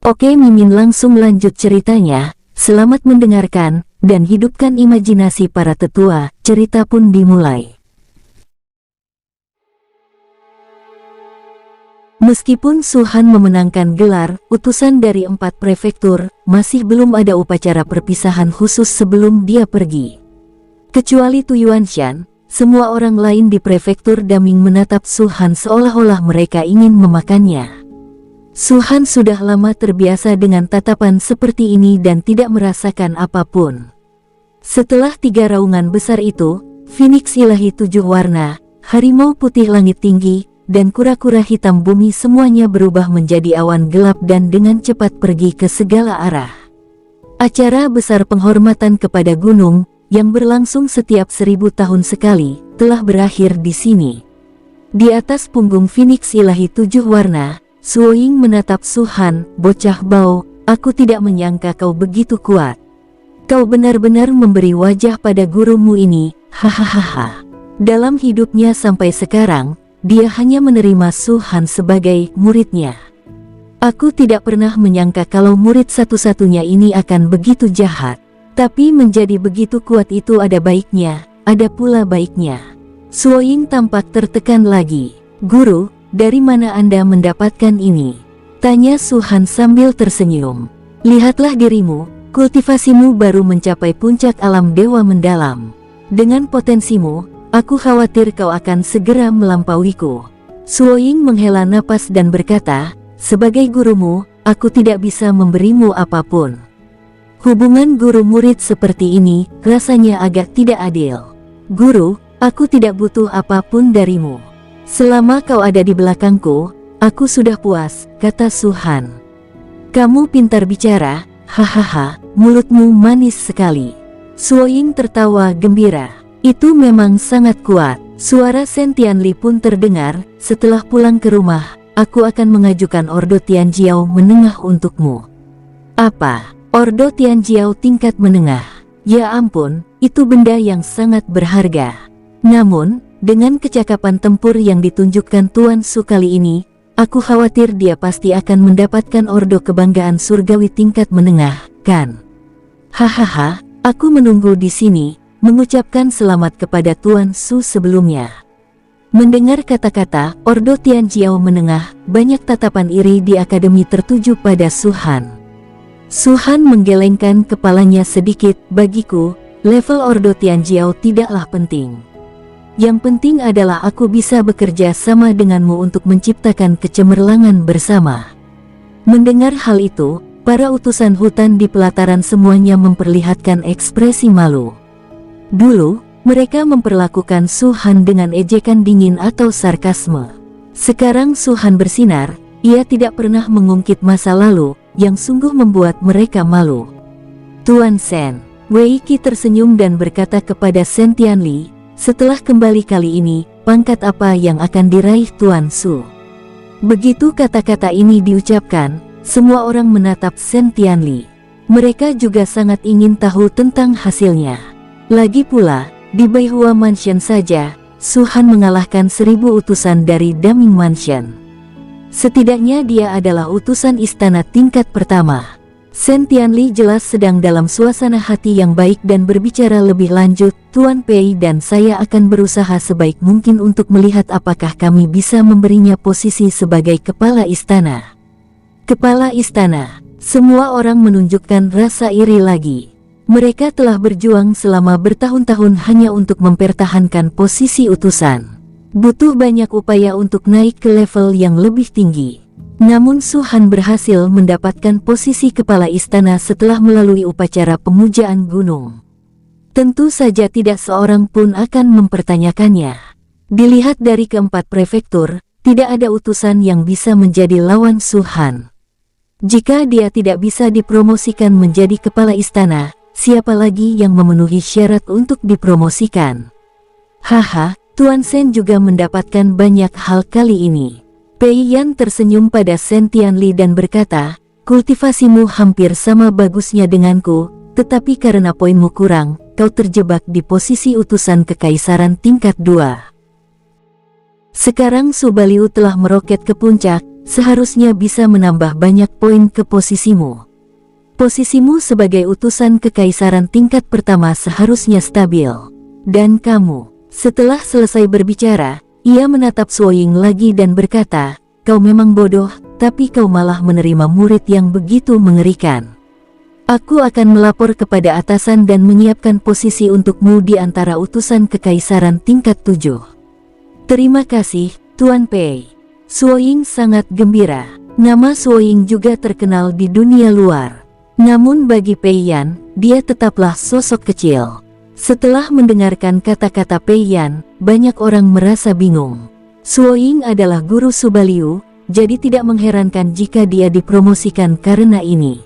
Oke, Mimin langsung lanjut ceritanya. Selamat mendengarkan, dan hidupkan imajinasi para tetua. Cerita pun dimulai. Meskipun Su-han memenangkan gelar utusan dari 4 prefektur, masih belum ada upacara perpisahan khusus sebelum dia pergi. Kecuali Tu Yuanshan, semua orang lain di prefektur Daming menatap Su-han seolah-olah mereka ingin memakannya. Su-han sudah lama terbiasa dengan tatapan seperti ini dan tidak merasakan apapun. Setelah 3 raungan besar itu, Phoenix ilahi 7 warna, harimau putih langit tinggi, dan kura-kura hitam bumi semuanya berubah menjadi awan gelap dan dengan cepat pergi ke segala arah. Acara besar penghormatan kepada gunung, yang berlangsung setiap 1000 tahun sekali, telah berakhir di sini. Di atas punggung Phoenix ilahi 7 warna, Suoying menatap Su-han, "Bocah bau, aku tidak menyangka kau begitu kuat. Kau benar-benar memberi wajah pada gurumu ini, hahaha." Dalam hidupnya sampai sekarang, dia hanya menerima Su-han sebagai muridnya. "Aku tidak pernah menyangka kalau murid satu-satunya ini akan begitu jahat. Tapi menjadi begitu kuat itu ada baiknya, ada pula baiknya." Suoying tampak tertekan lagi. "Guru, dari mana Anda mendapatkan ini?" tanya Su-han sambil tersenyum. "Lihatlah dirimu, kultivasimu baru mencapai puncak alam dewa mendalam. Dengan potensimu, aku khawatir kau akan segera melampauiku." Suoying menghela napas dan berkata, "Sebagai gurumu, aku tidak bisa memberimu apapun. Hubungan guru-murid seperti ini rasanya agak tidak adil. Guru, aku tidak butuh apapun darimu. Selama kau ada di belakangku, aku sudah puas," kata Su-han. "Kamu pintar bicara, hahaha, mulutmu manis sekali." Suoying tertawa gembira. "Itu memang sangat kuat." Suara Shen Tianli pun terdengar, "Setelah pulang ke rumah, aku akan mengajukan Ordo Tianjiao menengah untukmu." "Apa? Ordo Tianjiao tingkat menengah? Ya ampun, itu benda yang sangat berharga. Namun, dengan kecakapan tempur yang ditunjukkan Tuan Su kali ini, aku khawatir dia pasti akan mendapatkan ordo kebanggaan surgawi tingkat menengah, kan? Hahaha, aku menunggu di sini, mengucapkan selamat kepada Tuan Su sebelumnya." Mendengar kata-kata Ordo Tianjiao menengah, banyak tatapan iri di akademi tertuju pada Su-han. Su-han menggelengkan kepalanya sedikit. "Bagiku, level Ordo Tianjiao tidaklah penting. Yang penting adalah aku bisa bekerja sama denganmu untuk menciptakan kecemerlangan bersama." Mendengar hal itu, para utusan hutan di pelataran semuanya memperlihatkan ekspresi malu. Dulu, mereka memperlakukan Su-han dengan ejekan dingin atau sarkasme. Sekarang Su-han bersinar, ia tidak pernah mengungkit masa lalu, yang sungguh membuat mereka malu. "Tuan Shen." Wei Qi tersenyum dan berkata kepada Shen Tianli, "Setelah kembali kali ini, pangkat apa yang akan diraih Tuan Su?" Begitu kata-kata ini diucapkan, semua orang menatap Shen Tianli. Mereka juga sangat ingin tahu tentang hasilnya. Lagi pula, di Beihua Mansion saja, Su-han mengalahkan 1000 utusan dari Daming Mansion. Setidaknya dia adalah utusan istana tingkat pertama. Shen Tianli jelas sedang dalam suasana hati yang baik dan berbicara lebih lanjut, "Tuan Pei dan saya akan berusaha sebaik mungkin untuk melihat apakah kami bisa memberinya posisi sebagai kepala istana." Kepala istana. Semua orang menunjukkan rasa iri lagi. Mereka telah berjuang selama bertahun-tahun hanya untuk mempertahankan posisi utusan. Butuh banyak upaya untuk naik ke level yang lebih tinggi. Namun Su-han berhasil mendapatkan posisi kepala istana setelah melalui upacara pemujaan gunung. Tentu saja tidak seorang pun akan mempertanyakannya. Dilihat dari keempat prefektur, tidak ada utusan yang bisa menjadi lawan Su-han. Jika dia tidak bisa dipromosikan menjadi kepala istana, siapa lagi yang memenuhi syarat untuk dipromosikan? Haha, Tuan Shen juga mendapatkan banyak hal kali ini. Pei Yan tersenyum pada Shen Tianli dan berkata, "Kultivasimu hampir sama bagusnya denganku, tetapi karena poinmu kurang, kau terjebak di posisi utusan kekaisaran tingkat 2. Sekarang Su Baliu telah meroket ke puncak, seharusnya bisa menambah banyak poin ke posisimu. Posisimu sebagai utusan kekaisaran tingkat pertama seharusnya stabil. Dan kamu, setelah selesai berbicara, ia menatap Suoying lagi dan berkata, kau memang bodoh, tapi kau malah menerima murid yang begitu mengerikan. Aku akan melapor kepada atasan dan menyiapkan posisi untukmu di antara utusan kekaisaran tingkat 7. Terima kasih, Tuan Pei. Suoying sangat gembira. Nama Suoying juga terkenal di dunia luar. Namun bagi Pei Yan, dia tetaplah sosok kecil. Setelah mendengarkan kata-kata Pei Yan, banyak orang merasa bingung. Suoying adalah guru Subaliu, jadi tidak mengherankan jika dia dipromosikan karena ini.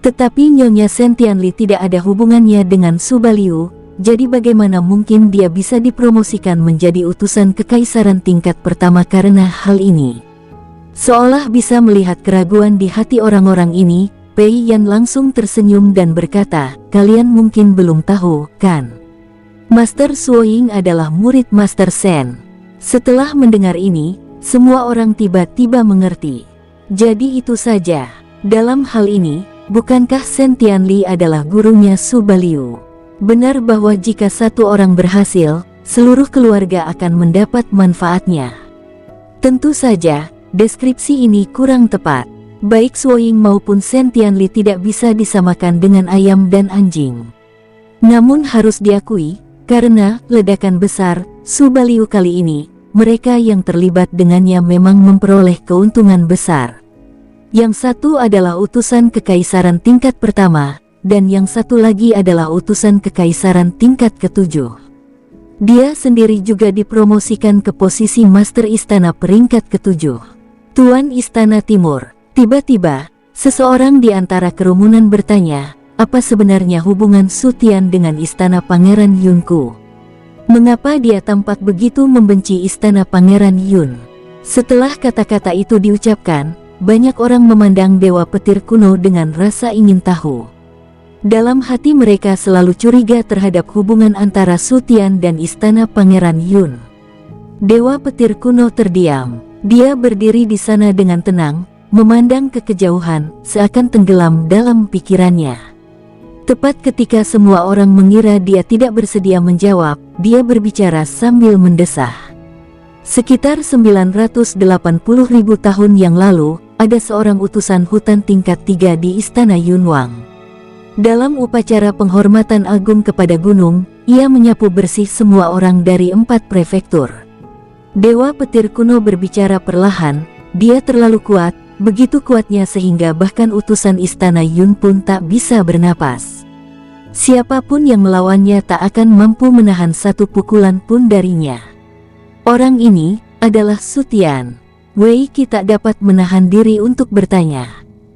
Tetapi Nyonya Shen Tianli tidak ada hubungannya dengan Subaliu, jadi bagaimana mungkin dia bisa dipromosikan menjadi utusan kekaisaran tingkat pertama karena hal ini? Seolah bisa melihat keraguan di hati orang-orang ini, Pei Yan langsung tersenyum dan berkata, kalian mungkin belum tahu, kan? Master Suoying adalah murid Master Shen. Setelah mendengar ini, semua orang tiba-tiba mengerti. Jadi itu saja. Dalam hal ini, bukankah Shen Tianli adalah gurunya Subaliu? Benar bahwa jika satu orang berhasil, seluruh keluarga akan mendapat manfaatnya. Tentu saja, deskripsi ini kurang tepat. Baik Suoying maupun Shen Tianli tidak bisa disamakan dengan ayam dan anjing. Namun harus diakui, karena ledakan besar Subaliu kali ini, mereka yang terlibat dengannya memang memperoleh keuntungan besar. Yang satu adalah utusan kekaisaran tingkat pertama, dan yang satu lagi adalah utusan kekaisaran tingkat ke-7. Dia sendiri juga dipromosikan ke posisi Master Istana peringkat ke-7. Tuan Istana Timur. Tiba-tiba, seseorang di antara kerumunan bertanya, apa sebenarnya hubungan Su Tian dengan istana Pangeran Yunku? Mengapa dia tampak begitu membenci istana Pangeran Yun? Setelah kata-kata itu diucapkan, banyak orang memandang Dewa Petir kuno dengan rasa ingin tahu. Dalam hati mereka selalu curiga terhadap hubungan antara Su Tian dan istana Pangeran Yun. Dewa Petir kuno terdiam. Dia berdiri di sana dengan tenang, memandang ke kejauhan, seakan tenggelam dalam pikirannya. Tepat ketika semua orang mengira dia tidak bersedia menjawab, dia berbicara sambil mendesah. Sekitar 980.000 tahun yang lalu, ada seorang utusan hutan tingkat 3 di Istana Yunwang. Dalam upacara penghormatan agung kepada gunung, ia menyapu bersih semua orang dari 4 prefektur. Dewa Petir kuno berbicara perlahan, dia terlalu kuat, begitu kuatnya sehingga bahkan utusan istana Yun pun tak bisa bernapas. Siapapun yang melawannya tak akan mampu menahan satu pukulan pun darinya. Orang ini adalah Su Tian. Wei Qi tak dapat menahan diri untuk bertanya.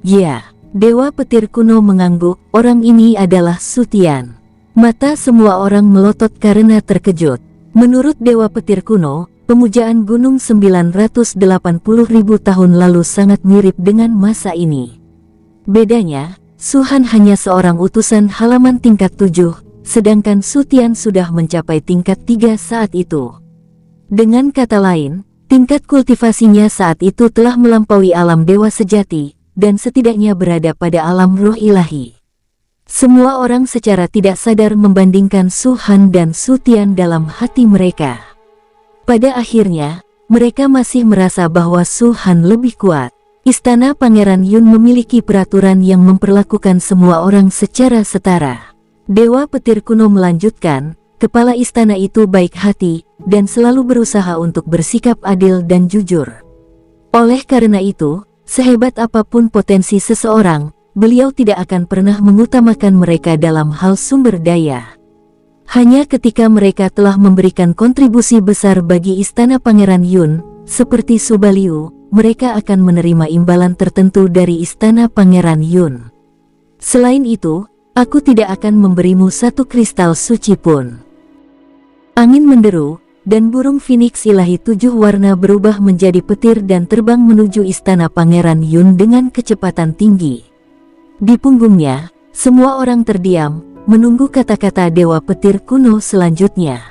Ya, Dewa Petir kuno mengangguk, orang ini adalah Su Tian. Mata semua orang melotot karena terkejut. Menurut Dewa Petir kuno, pemujaan gunung 980.000 tahun lalu sangat mirip dengan masa ini. Bedanya, Su Han hanya seorang utusan halaman tingkat 7, sedangkan Su Tian sudah mencapai tingkat 3 saat itu. Dengan kata lain, tingkat kultivasinya saat itu telah melampaui alam dewa sejati, dan setidaknya berada pada alam roh ilahi. Semua orang secara tidak sadar membandingkan Su Han dan Su Tian dalam hati mereka. Pada akhirnya, mereka masih merasa bahwa Su Han lebih kuat. Istana Pangeran Yun memiliki peraturan yang memperlakukan semua orang secara setara. Dewa Petir kuno melanjutkan, kepala istana itu baik hati, dan selalu berusaha untuk bersikap adil dan jujur. Oleh karena itu, sehebat apapun potensi seseorang, beliau tidak akan pernah mengutamakan mereka dalam hal sumber daya. Hanya ketika mereka telah memberikan kontribusi besar bagi istana Pangeran Yun, seperti Subaliu, mereka akan menerima imbalan tertentu dari istana Pangeran Yun. Selain itu, aku tidak akan memberimu satu kristal suci pun. Angin menderu, dan burung Phoenix ilahi 7 warna berubah menjadi petir dan terbang menuju istana Pangeran Yun dengan kecepatan tinggi. Di punggungnya, semua orang terdiam, menunggu kata-kata Dewa Petir kuno selanjutnya.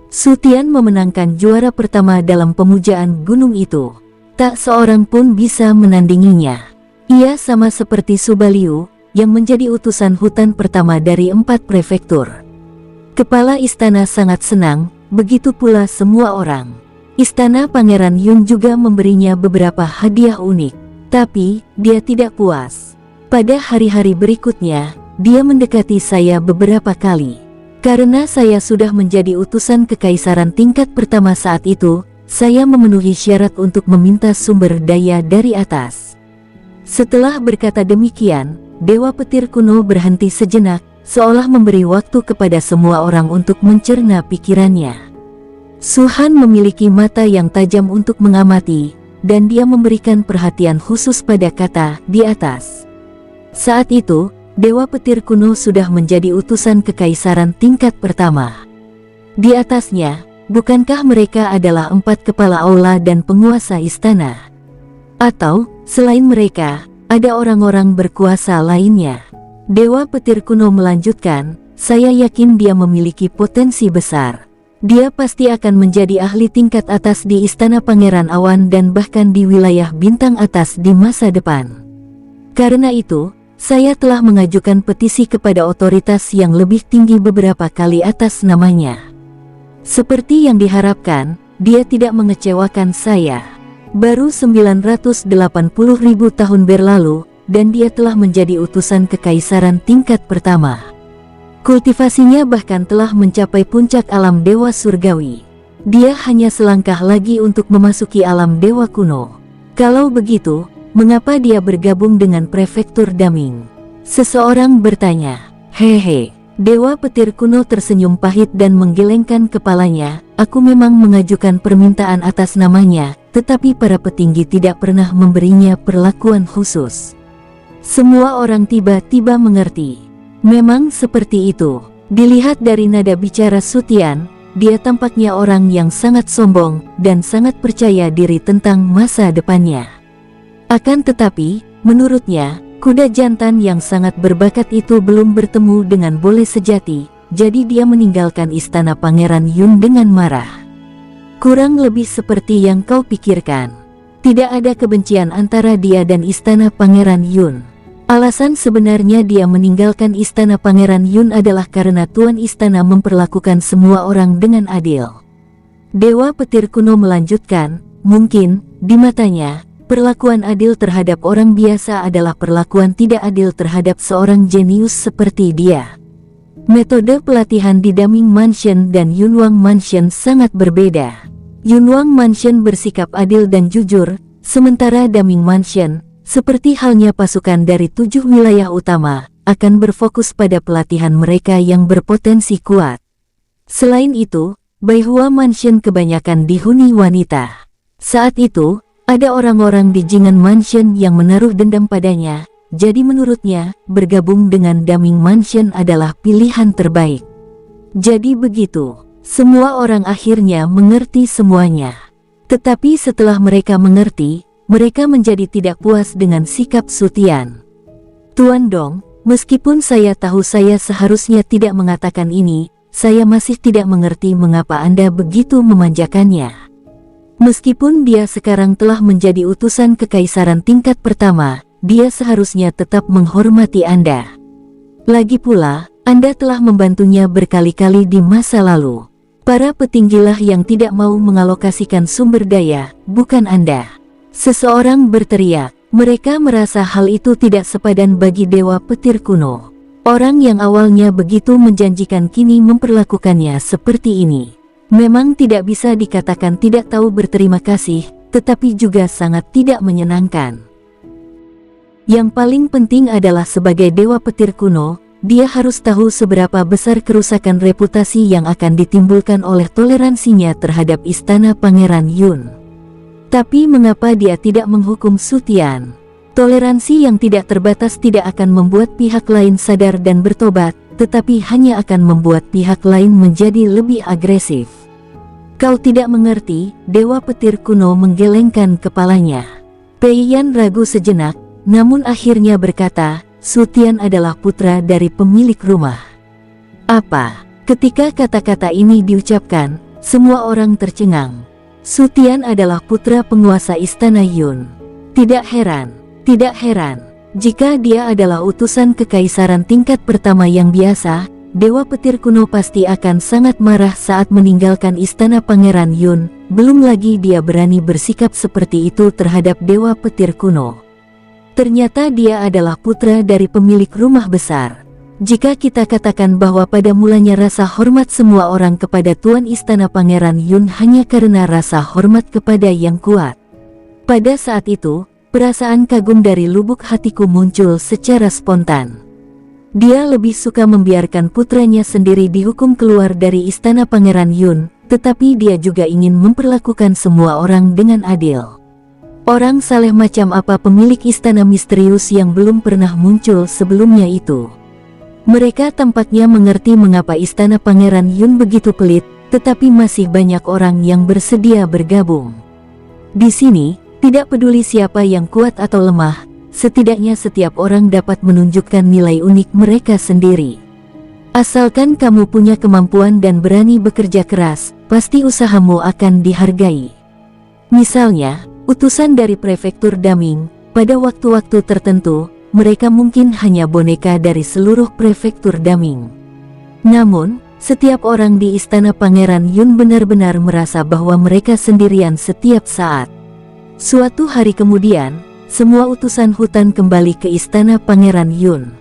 Su Tian memenangkan juara pertama dalam pemujaan gunung itu. Tak seorang pun bisa menandinginya. Ia sama seperti Subaliu, yang menjadi utusan hutan pertama dari 4 prefektur. Kepala istana sangat senang, begitu pula semua orang. Istana Pangeran Yun juga memberinya beberapa hadiah unik. Tapi, dia tidak puas. Pada hari-hari berikutnya, dia mendekati saya beberapa kali. Karena saya sudah menjadi utusan kekaisaran tingkat pertama saat itu, saya memenuhi syarat untuk meminta sumber daya dari atas. Setelah berkata demikian, Dewa Petir kuno berhenti sejenak, seolah memberi waktu kepada semua orang untuk mencerna pikirannya. Su-han memiliki mata yang tajam untuk mengamati, dan dia memberikan perhatian khusus pada kata "di atas". Saat itu, Dewa Petir kuno sudah menjadi utusan kekaisaran tingkat pertama. Di atasnya, bukankah mereka adalah 4 kepala aula dan penguasa istana? Atau, selain mereka, ada orang-orang berkuasa lainnya? Dewa Petir kuno melanjutkan, saya yakin dia memiliki potensi besar. Dia pasti akan menjadi ahli tingkat atas di Istana Pangeran Awan dan bahkan di wilayah bintang atas di masa depan. Karena itu, saya telah mengajukan petisi kepada otoritas yang lebih tinggi beberapa kali atas namanya. Seperti yang diharapkan, dia tidak mengecewakan saya. Baru 980.000 tahun berlalu, dan dia telah menjadi utusan kekaisaran tingkat pertama. Kultivasinya bahkan telah mencapai puncak alam dewa surgawi. Dia hanya selangkah lagi untuk memasuki alam dewa kuno. Kalau begitu, mengapa dia bergabung dengan prefektur Daming? Seseorang bertanya. Hehe. Dewa Petir kuno tersenyum pahit dan menggelengkan kepalanya. Aku memang mengajukan permintaan atas namanya, tetapi para petinggi tidak pernah memberinya perlakuan khusus. Semua orang tiba-tiba mengerti. Memang seperti itu. Dilihat dari nada bicara Sutian, dia tampaknya orang yang sangat sombong dan sangat percaya diri tentang masa depannya. Akan tetapi, menurutnya, kuda jantan yang sangat berbakat itu belum bertemu dengan bole sejati, jadi dia meninggalkan istana Pangeran Yun dengan marah. Kurang lebih seperti yang kau pikirkan. Tidak ada kebencian antara dia dan istana Pangeran Yun. Alasan sebenarnya dia meninggalkan istana Pangeran Yun adalah karena tuan istana memperlakukan semua orang dengan adil. Dewa Petir kuno melanjutkan, mungkin, di matanya, perlakuan adil terhadap orang biasa adalah perlakuan tidak adil terhadap seorang jenius seperti dia. Metode pelatihan di Daming Mansion dan Yunwang Mansion sangat berbeda. Yunwang Mansion bersikap adil dan jujur, sementara Daming Mansion, seperti halnya pasukan dari 7 wilayah utama, akan berfokus pada pelatihan mereka yang berpotensi kuat. Selain itu, Baihua Mansion kebanyakan dihuni wanita. Saat itu, ada orang-orang di Jingan Mansion yang menaruh dendam padanya, jadi menurutnya, bergabung dengan Daming Mansion adalah pilihan terbaik. Jadi begitu, semua orang akhirnya mengerti semuanya. Tetapi setelah mereka mengerti, mereka menjadi tidak puas dengan sikap Sutian. Tuan Dong, meskipun saya tahu saya seharusnya tidak mengatakan ini, saya masih tidak mengerti mengapa Anda begitu memanjakannya. Meskipun dia sekarang telah menjadi utusan kekaisaran tingkat pertama, dia seharusnya tetap menghormati Anda. Lagi pula, Anda telah membantunya berkali-kali di masa lalu. Para petinggilah yang tidak mau mengalokasikan sumber daya, bukan Anda. Seseorang berteriak, mereka merasa hal itu tidak sepadan bagi Dewa Petir kuno. Orang yang awalnya begitu menjanjikan kini memperlakukannya seperti ini. Memang tidak bisa dikatakan tidak tahu berterima kasih, tetapi juga sangat tidak menyenangkan. Yang paling penting adalah sebagai Dewa Petir kuno, dia harus tahu seberapa besar kerusakan reputasi yang akan ditimbulkan oleh toleransinya terhadap istana Pangeran Yun. Tapi mengapa dia tidak menghukum Sutian? Toleransi yang tidak terbatas tidak akan membuat pihak lain sadar dan bertobat, tetapi hanya akan membuat pihak lain menjadi lebih agresif. Kau tidak mengerti, Dewa Petir kuno menggelengkan kepalanya. Pei Yan ragu sejenak, namun akhirnya berkata, Sutian adalah putra dari pemilik rumah. Apa? Ketika kata-kata ini diucapkan, semua orang tercengang. Su Tian adalah putra penguasa istana Yun. Tidak heran, jika dia adalah utusan kekaisaran tingkat pertama yang biasa, Dewa Petir Kuno pasti akan sangat marah saat meninggalkan istana Pangeran Yun. Belum lagi dia berani bersikap seperti itu terhadap Dewa Petir Kuno. Ternyata dia adalah putra dari pemilik rumah besar. Jika kita katakan bahwa pada mulanya rasa hormat semua orang kepada Tuan Istana Pangeran Yun hanya karena rasa hormat kepada yang kuat. Pada saat itu, perasaan kagum dari lubuk hatiku muncul secara spontan. Dia lebih suka membiarkan putranya sendiri dihukum keluar dari istana Pangeran Yun, tetapi dia juga ingin memperlakukan semua orang dengan adil. Orang saleh macam apa pemilik istana misterius yang belum pernah muncul sebelumnya itu? Mereka tampaknya mengerti mengapa istana Pangeran Yun begitu pelit, tetapi masih banyak orang yang bersedia bergabung. Di sini, tidak peduli siapa yang kuat atau lemah, setidaknya setiap orang dapat menunjukkan nilai unik mereka sendiri. Asalkan kamu punya kemampuan dan berani bekerja keras, pasti usahamu akan dihargai. Misalnya, utusan dari prefektur Daming, pada waktu-waktu tertentu, mereka mungkin hanya boneka dari seluruh prefektur Daming. Namun, setiap orang di istana Pangeran Yun benar-benar merasa bahwa mereka sendirian setiap saat. Suatu hari kemudian, semua utusan hutan kembali ke istana Pangeran Yun.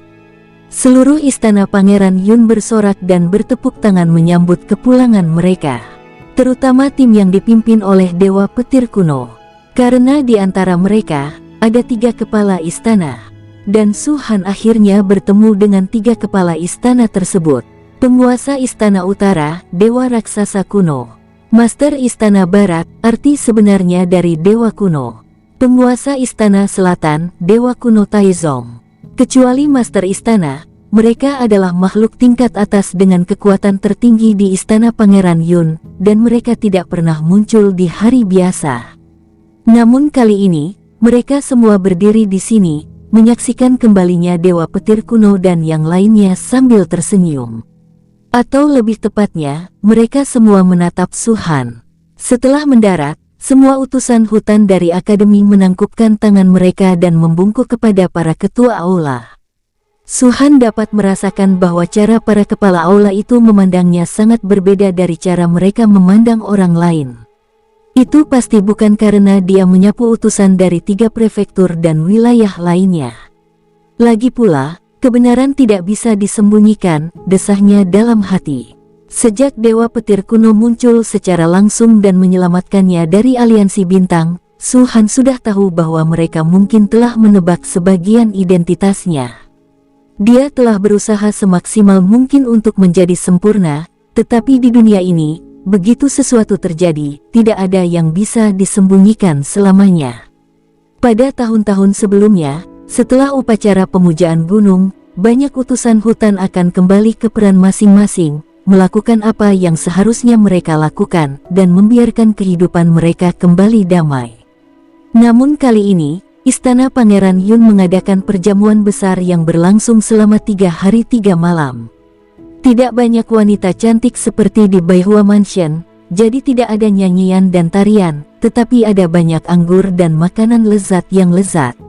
Seluruh istana Pangeran Yun bersorak dan bertepuk tangan menyambut kepulangan mereka. Terutama tim yang dipimpin oleh Dewa Petir Kuno. Karena di antara mereka, ada 3 kepala istana. Dan Su Han akhirnya bertemu dengan 3 kepala istana tersebut. Penguasa Istana Utara, Dewa Raksasa Kuno. Master Istana Barat, arti sebenarnya dari Dewa Kuno. Penguasa Istana Selatan, Dewa Kuno Taizong. Kecuali Master Istana, mereka adalah makhluk tingkat atas dengan kekuatan tertinggi di Istana Pangeran Yun, dan mereka tidak pernah muncul di hari biasa. Namun kali ini, mereka semua berdiri di sini, menyaksikan kembalinya Dewa Petir Kuno dan yang lainnya sambil tersenyum. Atau lebih tepatnya, mereka semua menatap Su Han. Setelah mendarat, semua utusan hutan dari akademi menangkupkan tangan mereka dan membungkuk kepada para ketua aula. Su Han dapat merasakan bahwa cara para kepala aula itu memandangnya sangat berbeda dari cara mereka memandang orang lain. Itu pasti bukan karena dia menyapu utusan dari 3 prefektur dan wilayah lainnya. Lagi pula, kebenaran tidak bisa disembunyikan, desahnya dalam hati. Sejak Dewa Petir Kuno muncul secara langsung dan menyelamatkannya dari aliansi bintang, Su Han sudah tahu bahwa mereka mungkin telah menebak sebagian identitasnya. Dia telah berusaha semaksimal mungkin untuk menjadi sempurna, tetapi di dunia ini, begitu sesuatu terjadi, tidak ada yang bisa disembunyikan selamanya. Pada tahun-tahun sebelumnya, setelah upacara pemujaan gunung, banyak utusan hutan akan kembali ke peran masing-masing, melakukan apa yang seharusnya mereka lakukan, dan membiarkan kehidupan mereka kembali damai. Namun kali ini, Istana Pangeran Yun mengadakan perjamuan besar yang berlangsung selama 3 hari 3 malam. Tidak banyak wanita cantik seperti di Baihua Mansion, jadi tidak ada nyanyian dan tarian, tetapi ada banyak anggur dan makanan lezat yang lezat.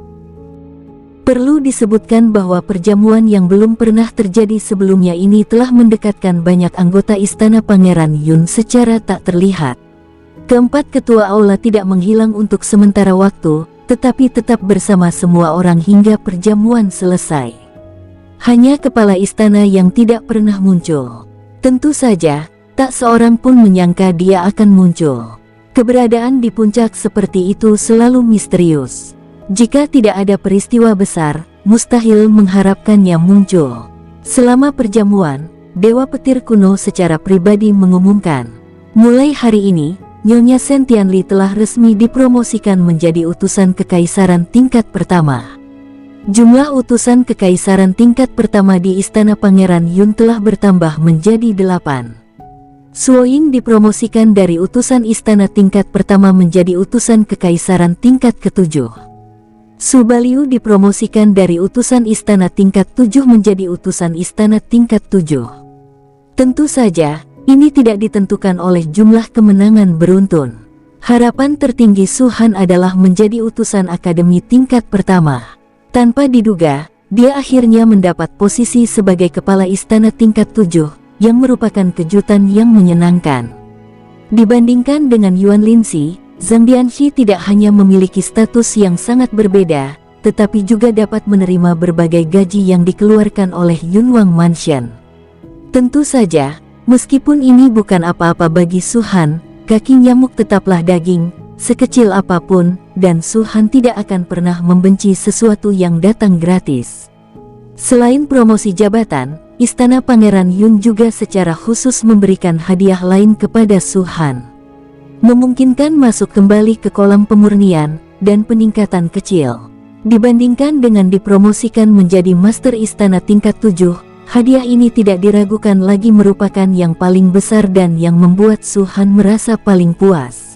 Perlu disebutkan bahwa perjamuan yang belum pernah terjadi sebelumnya ini telah mendekatkan banyak anggota Istana Pangeran Yun secara tak terlihat. Keempat ketua aula tidak menghilang untuk sementara waktu, tetapi tetap bersama semua orang hingga perjamuan selesai. Hanya kepala istana yang tidak pernah muncul. Tentu saja, tak seorang pun menyangka dia akan muncul. Keberadaan di puncak seperti itu selalu misterius. Jika tidak ada peristiwa besar, mustahil mengharapkannya muncul. Selama perjamuan, Dewa Petir Kuno secara pribadi mengumumkan, mulai hari ini, Nyonya Shen Tianli telah resmi dipromosikan menjadi utusan kekaisaran tingkat pertama. Jumlah utusan kekaisaran tingkat pertama di Istana Pangeran Yun telah bertambah menjadi 8. Suo Ying dipromosikan dari utusan istana tingkat pertama menjadi utusan kekaisaran tingkat ke-7. Su Baliu dipromosikan dari utusan istana tingkat 7 menjadi utusan istana tingkat 7. Tentu saja, ini tidak ditentukan oleh jumlah kemenangan beruntun. Harapan tertinggi Su-han adalah menjadi utusan akademi tingkat pertama. Tanpa diduga, dia akhirnya mendapat posisi sebagai kepala istana tingkat 7, yang merupakan kejutan yang menyenangkan. Dibandingkan dengan Yuan Linzi, Zhang Dianxi tidak hanya memiliki status yang sangat berbeda, tetapi juga dapat menerima berbagai gaji yang dikeluarkan oleh Yunwang Mansion. Tentu saja, meskipun ini bukan apa-apa bagi Su-han, kaki nyamuk tetaplah daging, sekecil apapun, dan Su-han tidak akan pernah membenci sesuatu yang datang gratis. Selain promosi jabatan, Istana Pangeran Yun juga secara khusus memberikan hadiah lain kepada Su-han. Memungkinkan masuk kembali ke kolam pemurnian, dan peningkatan kecil. Dibandingkan dengan dipromosikan menjadi Master Istana tingkat 7, hadiah ini tidak diragukan lagi merupakan yang paling besar dan yang membuat Su-han merasa paling puas.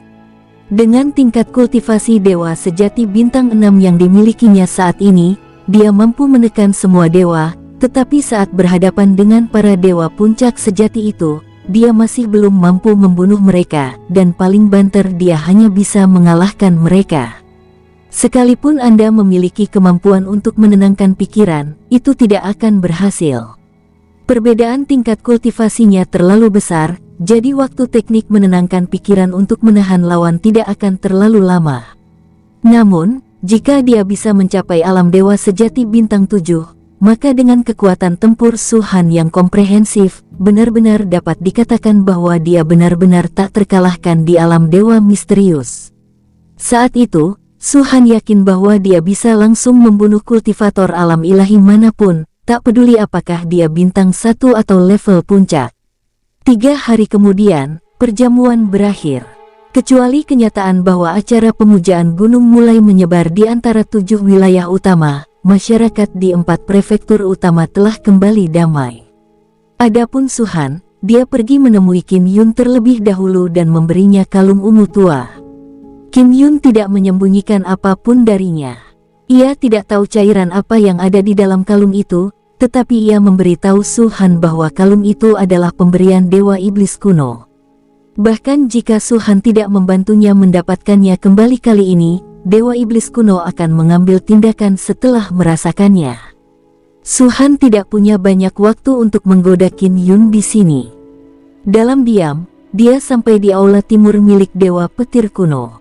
Dengan tingkat kultivasi dewa sejati bintang 6 yang dimilikinya saat ini, dia mampu menekan semua dewa, tetapi saat berhadapan dengan para dewa puncak sejati itu, dia masih belum mampu membunuh mereka, dan paling banter dia hanya bisa mengalahkan mereka. Sekalipun Anda memiliki kemampuan untuk menenangkan pikiran, itu tidak akan berhasil. Perbedaan tingkat kultivasinya terlalu besar, jadi waktu teknik menenangkan pikiran untuk menahan lawan tidak akan terlalu lama. Namun, jika dia bisa mencapai alam dewa sejati bintang 7, maka dengan kekuatan tempur Su-han yang komprehensif, benar-benar dapat dikatakan bahwa dia benar-benar tak terkalahkan di alam dewa misterius. Saat itu, Su-han yakin bahwa dia bisa langsung membunuh kultivator alam ilahi manapun, tak peduli apakah dia bintang 1 atau level puncak. 3 hari kemudian, perjamuan berakhir. Kecuali kenyataan bahwa acara pemujaan gunung mulai menyebar di antara 7 wilayah utama, masyarakat di 4 prefektur utama telah kembali damai. Adapun Su-han, dia pergi menemui Kim Yun terlebih dahulu dan memberinya kalung ungu tua. Kim Yun tidak menyembunyikan apapun darinya. Ia tidak tahu cairan apa yang ada di dalam kalung itu, tetapi ia memberitahu Su-han bahwa kalung itu adalah pemberian Dewa Iblis kuno. Bahkan jika Su-han tidak membantunya mendapatkannya kembali kali ini, Dewa Iblis kuno akan mengambil tindakan setelah merasakannya. Su-han tidak punya banyak waktu untuk menggoda Kim Yun di sini. Dalam diam, dia sampai di aula timur milik Dewa Petir kuno.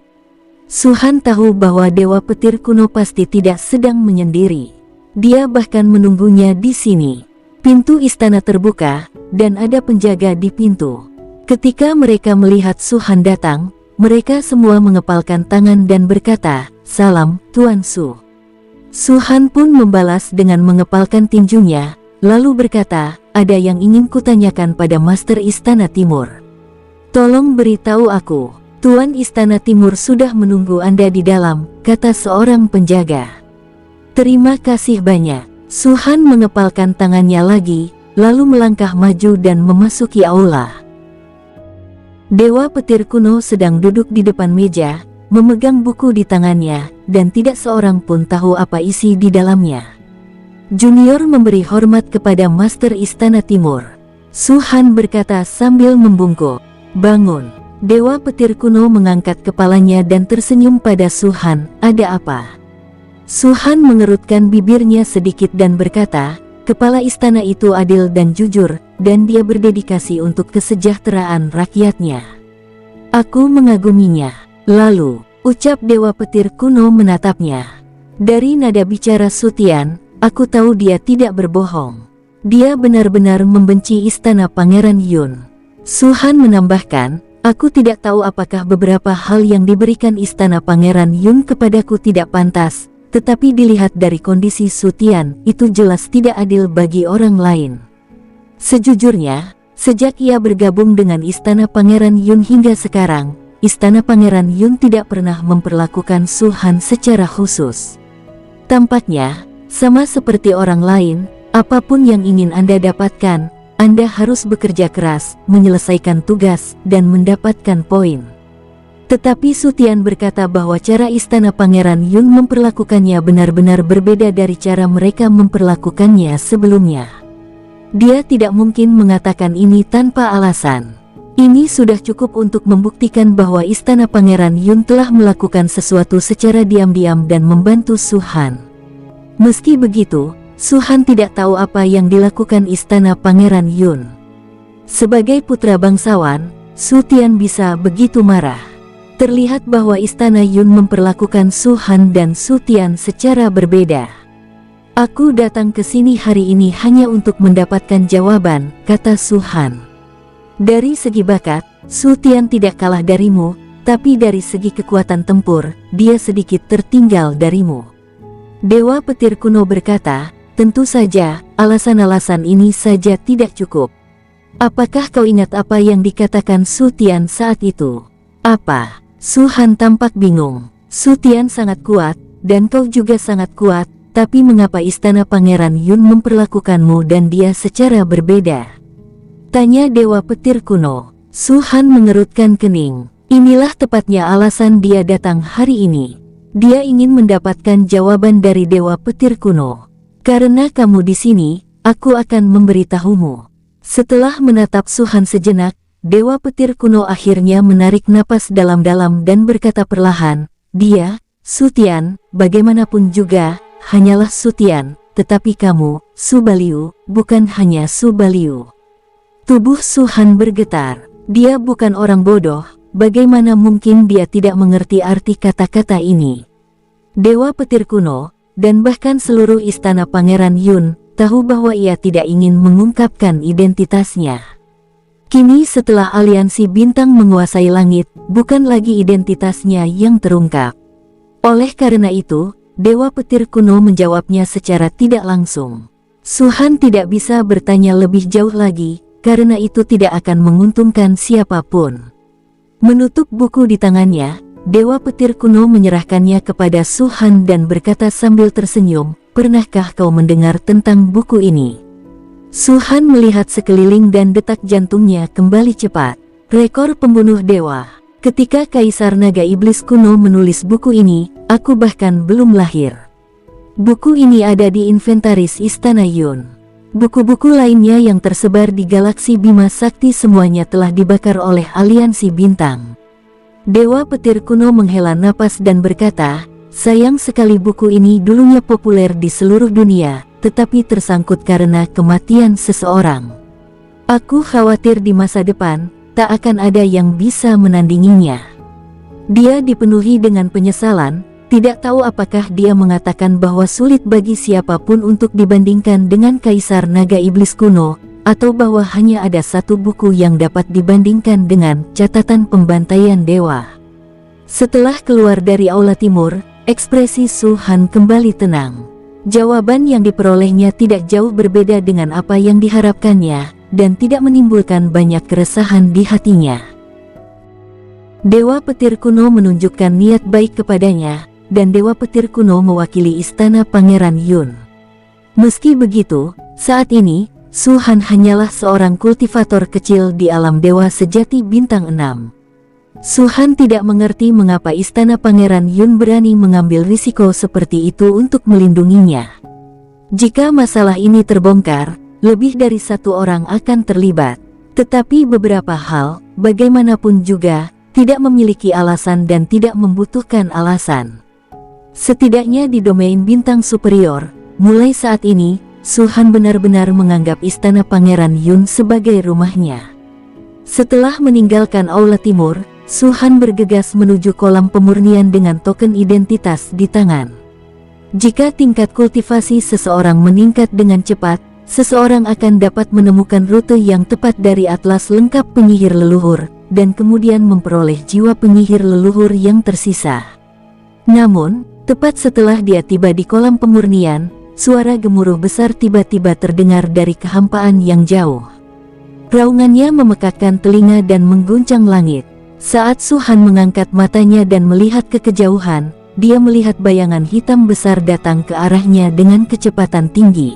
Su-han tahu bahwa Dewa Petir kuno pasti tidak sedang menyendiri. Dia bahkan menunggunya di sini. Pintu istana terbuka, dan ada penjaga di pintu. Ketika mereka melihat Su-han datang, mereka semua mengepalkan tangan dan berkata, "Salam, Tuan Su." Su-han pun membalas dengan mengepalkan tinjunya, lalu berkata, "Ada yang ingin kutanyakan pada Master Istana Timur. Tolong beritahu aku, Tuan Istana Timur sudah menunggu Anda di dalam," kata seorang penjaga. "Terima kasih banyak." Su-han mengepalkan tangannya lagi, lalu melangkah maju dan memasuki aula. Dewa Petir kuno sedang duduk di depan meja, memegang buku di tangannya, dan tidak seorang pun tahu apa isi di dalamnya. Junior memberi hormat kepada Master Istana Timur. Su-han berkata sambil membungkuk, "Bangun." Dewa Petir kuno mengangkat kepalanya dan tersenyum pada Su-han, "Ada apa?" Su-han mengerutkan bibirnya sedikit dan berkata, "Kepala istana itu adil dan jujur, dan dia berdedikasi untuk kesejahteraan rakyatnya. Aku mengaguminya." Lalu, ucap Dewa Petir kuno menatapnya. Dari nada bicara Sutian, aku tahu dia tidak berbohong. Dia benar-benar membenci istana Pangeran Yun. Su-han menambahkan, "Aku tidak tahu apakah beberapa hal yang diberikan istana Pangeran Yun kepadaku tidak pantas, tetapi dilihat dari kondisi Sutian, itu jelas tidak adil bagi orang lain." Sejujurnya, sejak ia bergabung dengan istana Pangeran Yun hingga sekarang, istana Pangeran Yun tidak pernah memperlakukan Su-han secara khusus. Tampaknya, sama seperti orang lain, apapun yang ingin Anda dapatkan, Anda harus bekerja keras, menyelesaikan tugas, dan mendapatkan poin. Tetapi Sutian berkata bahwa cara istana Pangeran Yun memperlakukannya benar-benar berbeda dari cara mereka memperlakukannya sebelumnya. Dia tidak mungkin mengatakan ini tanpa alasan. Ini sudah cukup untuk membuktikan bahwa istana Pangeran Yun telah melakukan sesuatu secara diam-diam dan membantu Su Han. Meski begitu, Su Han tidak tahu apa yang dilakukan istana Pangeran Yun. Sebagai putra bangsawan, Su Tian bisa begitu marah. Terlihat bahwa istana Yun memperlakukan Su Han dan Su Tian secara berbeda. Aku datang ke sini hari ini hanya untuk mendapatkan jawaban, kata Su Han. Dari segi bakat, Su Tian tidak kalah darimu, tapi dari segi kekuatan tempur, dia sedikit tertinggal darimu. Dewa petir kuno berkata, tentu saja, alasan-alasan ini saja tidak cukup. Apakah kau ingat apa yang dikatakan Su Tian saat itu? Apa? Su Han tampak bingung. Su Tian sangat kuat, dan kau juga sangat kuat, tapi mengapa istana Pangeran Yun memperlakukanmu dan dia secara berbeda? Tanya Dewa Petir Kuno. Su Han mengerutkan kening. Inilah tepatnya alasan dia datang hari ini. Dia ingin mendapatkan jawaban dari Dewa Petir Kuno. Karena kamu di sini, aku akan memberitahumu. Setelah menatap Su Han sejenak, Dewa Petir Kuno akhirnya menarik napas dalam-dalam dan berkata perlahan, dia, Su Tian, bagaimanapun juga, hanyalah Su Tian, tetapi kamu, Su Baliu, bukan hanya Su Baliu. Tubuh Su Han bergetar. Dia bukan orang bodoh, bagaimana mungkin dia tidak mengerti arti kata-kata ini? Dewa Petir Kuno, dan bahkan seluruh istana Pangeran Yun, tahu bahwa ia tidak ingin mengungkapkan identitasnya. Kini setelah aliansi bintang menguasai langit, bukan lagi identitasnya yang terungkap. Oleh karena itu, Dewa Petir Kuno menjawabnya secara tidak langsung. Su Han tidak bisa bertanya lebih jauh lagi, karena itu tidak akan menguntungkan siapapun. Menutup buku di tangannya, Dewa Petir Kuno menyerahkannya kepada Su Han dan berkata sambil tersenyum, pernahkah kau mendengar tentang buku ini? Su Han melihat sekeliling dan detak jantungnya kembali cepat. Rekor pembunuh dewa. Ketika Kaisar Naga Iblis Kuno menulis buku ini, aku bahkan belum lahir. Buku ini ada di inventaris Istana Yun. Buku-buku lainnya yang tersebar di galaksi Bima Sakti semuanya telah dibakar oleh aliansi bintang. Dewa Petir Kuno menghela napas dan berkata, sayang sekali buku ini dulunya populer di seluruh dunia, tetapi tersangkut karena kematian seseorang. Aku khawatir di masa depan, tak akan ada yang bisa menandinginya. Dia dipenuhi dengan penyesalan, tidak tahu apakah dia mengatakan bahwa sulit bagi siapapun untuk dibandingkan dengan Kaisar Naga Iblis Kuno, atau bahwa hanya ada satu buku yang dapat dibandingkan dengan catatan pembantaian dewa. Setelah keluar dari Aula Timur, ekspresi Su Han kembali tenang. Jawaban yang diperolehnya tidak jauh berbeda dengan apa yang diharapkannya, dan tidak menimbulkan banyak keresahan di hatinya. Dewa Petir Kuno menunjukkan niat baik kepadanya, dan Dewa Petir Kuno mewakili istana Pangeran Yun. Meski begitu, saat ini, Su Han hanyalah seorang kultivator kecil di alam dewa sejati bintang 6. Su Han tidak mengerti mengapa istana Pangeran Yun berani mengambil risiko seperti itu untuk melindunginya. Jika masalah ini terbongkar, lebih dari satu orang akan terlibat. Tetapi beberapa hal, bagaimanapun juga, tidak memiliki alasan dan tidak membutuhkan alasan. Setidaknya di domain bintang superior, mulai saat ini, Su Han benar-benar menganggap istana Pangeran Yun sebagai rumahnya. Setelah meninggalkan Aula Timur, Su Han bergegas menuju kolam pemurnian dengan token identitas di tangan. Jika tingkat kultivasi seseorang meningkat dengan cepat, seseorang akan dapat menemukan rute yang tepat dari atlas lengkap penyihir leluhur, dan kemudian memperoleh jiwa penyihir leluhur yang tersisa. Namun, tepat setelah dia tiba di kolam pemurnian, suara gemuruh besar tiba-tiba terdengar dari kehampaan yang jauh. Raungannya memekakkan telinga dan mengguncang langit. Saat Su Han mengangkat matanya dan melihat ke kejauhan, dia melihat bayangan hitam besar datang ke arahnya dengan kecepatan tinggi.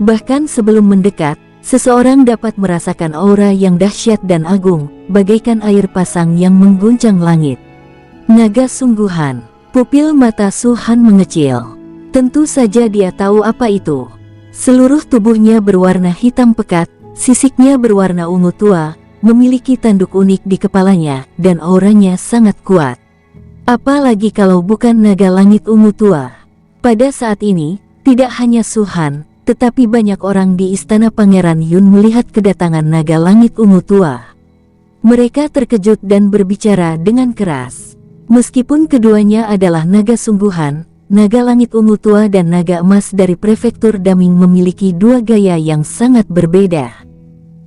Bahkan sebelum mendekat, seseorang dapat merasakan aura yang dahsyat dan agung, bagaikan air pasang yang mengguncang langit. Naga sungguhan. Pupil mata Su Han mengecil. Tentu saja dia tahu apa itu. Seluruh tubuhnya berwarna hitam pekat, sisiknya berwarna ungu tua, memiliki tanduk unik di kepalanya, dan auranya sangat kuat. Apalagi kalau bukan naga langit ungu tua. Pada saat ini, tidak hanya Su Han, tetapi banyak orang di istana Pangeran Yun melihat kedatangan naga langit ungu tua. Mereka terkejut dan berbicara dengan keras. Meskipun keduanya adalah naga sungguhan, naga langit ungu tua dan naga emas dari prefektur Daming memiliki dua gaya yang sangat berbeda.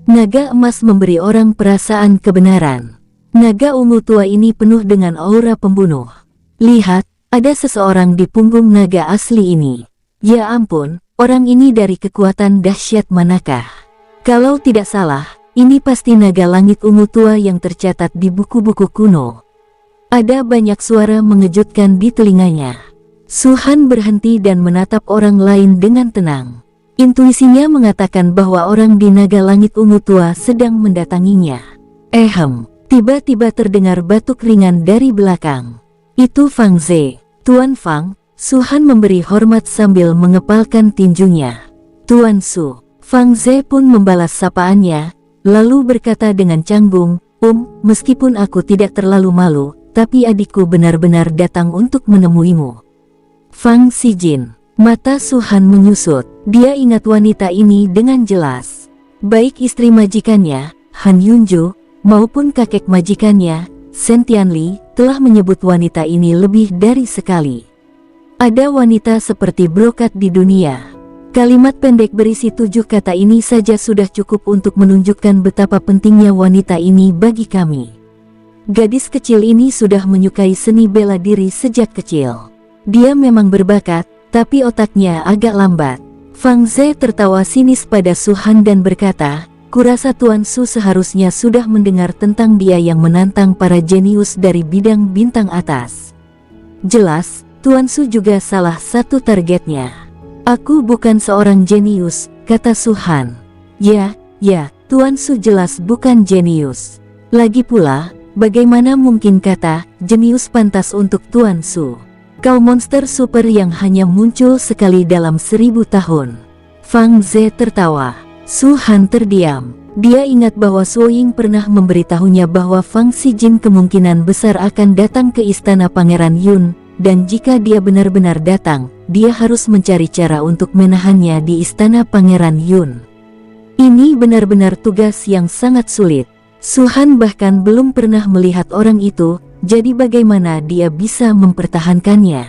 Naga emas memberi orang perasaan kebenaran. Naga ungu tua ini penuh dengan aura pembunuh. Lihat, ada seseorang di punggung naga asli ini. Ya ampun, orang ini dari kekuatan dahsyat manakah? Kalau tidak salah, ini pasti naga langit ungu tua yang tercatat di buku-buku kuno. Ada banyak suara mengejutkan di telinganya. Su Han berhenti dan menatap orang lain dengan tenang. Intuisinya mengatakan bahwa orang di naga langit ungu tua sedang mendatanginya. Tiba-tiba terdengar batuk ringan dari belakang. Itu Fang Ze. Tuan Fang. Su Han memberi hormat sambil mengepalkan tinjunya. Tuan Su. Fang Ze pun membalas sapaannya, lalu berkata dengan canggung, meskipun aku tidak terlalu malu, tapi adikku benar-benar datang untuk menemuimu. Fang Xijin. Mata Su Han menyusut. Dia ingat wanita ini dengan jelas. Baik istri majikannya, Han Yunju, maupun kakek majikannya, Shen Tianli, telah menyebut wanita ini lebih dari sekali. Ada wanita seperti brokat di dunia. Kalimat pendek berisi 7 kata ini saja sudah cukup untuk menunjukkan betapa pentingnya wanita ini bagi kami. Gadis kecil ini sudah menyukai seni bela diri sejak kecil. Dia memang berbakat, tapi otaknya agak lambat. Fang Ze tertawa sinis pada Su Han dan berkata, kurasa Tuan Su seharusnya sudah mendengar tentang dia yang menantang para jenius dari bidang bintang atas. Jelas, Tuan Su juga salah satu targetnya. Aku bukan seorang jenius, kata Su Han. Ya, Tuan Su jelas bukan jenius. Lagi pula, bagaimana mungkin kata jenius pantas untuk Tuan Su? Kau monster super yang hanya muncul sekali dalam 1000 tahun. Fang Ze tertawa. Su Han terdiam. Dia ingat bahwa Su Ying pernah memberitahunya bahwa Fang Xijin kemungkinan besar akan datang ke istana Pangeran Yun, dan jika dia benar-benar datang, dia harus mencari cara untuk menahannya di istana Pangeran Yun. Ini benar-benar tugas yang sangat sulit. Su Han bahkan belum pernah melihat orang itu, jadi bagaimana dia bisa mempertahankannya?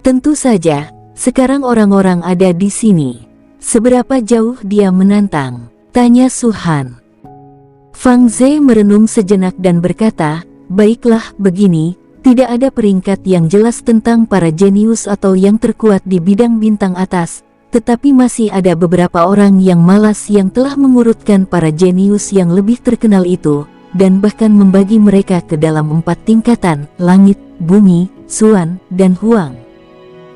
Tentu saja, sekarang orang-orang ada di sini. Seberapa jauh dia menantang? Tanya Su Han. Fang Ze merenung sejenak dan berkata, baiklah begini, tidak ada peringkat yang jelas tentang para jenius atau yang terkuat di bidang bintang atas, tetapi masih ada beberapa orang yang malas yang telah mengurutkan para jenius yang lebih terkenal itu, dan bahkan membagi mereka ke dalam 4 tingkatan, langit, bumi, Suan, dan Huang.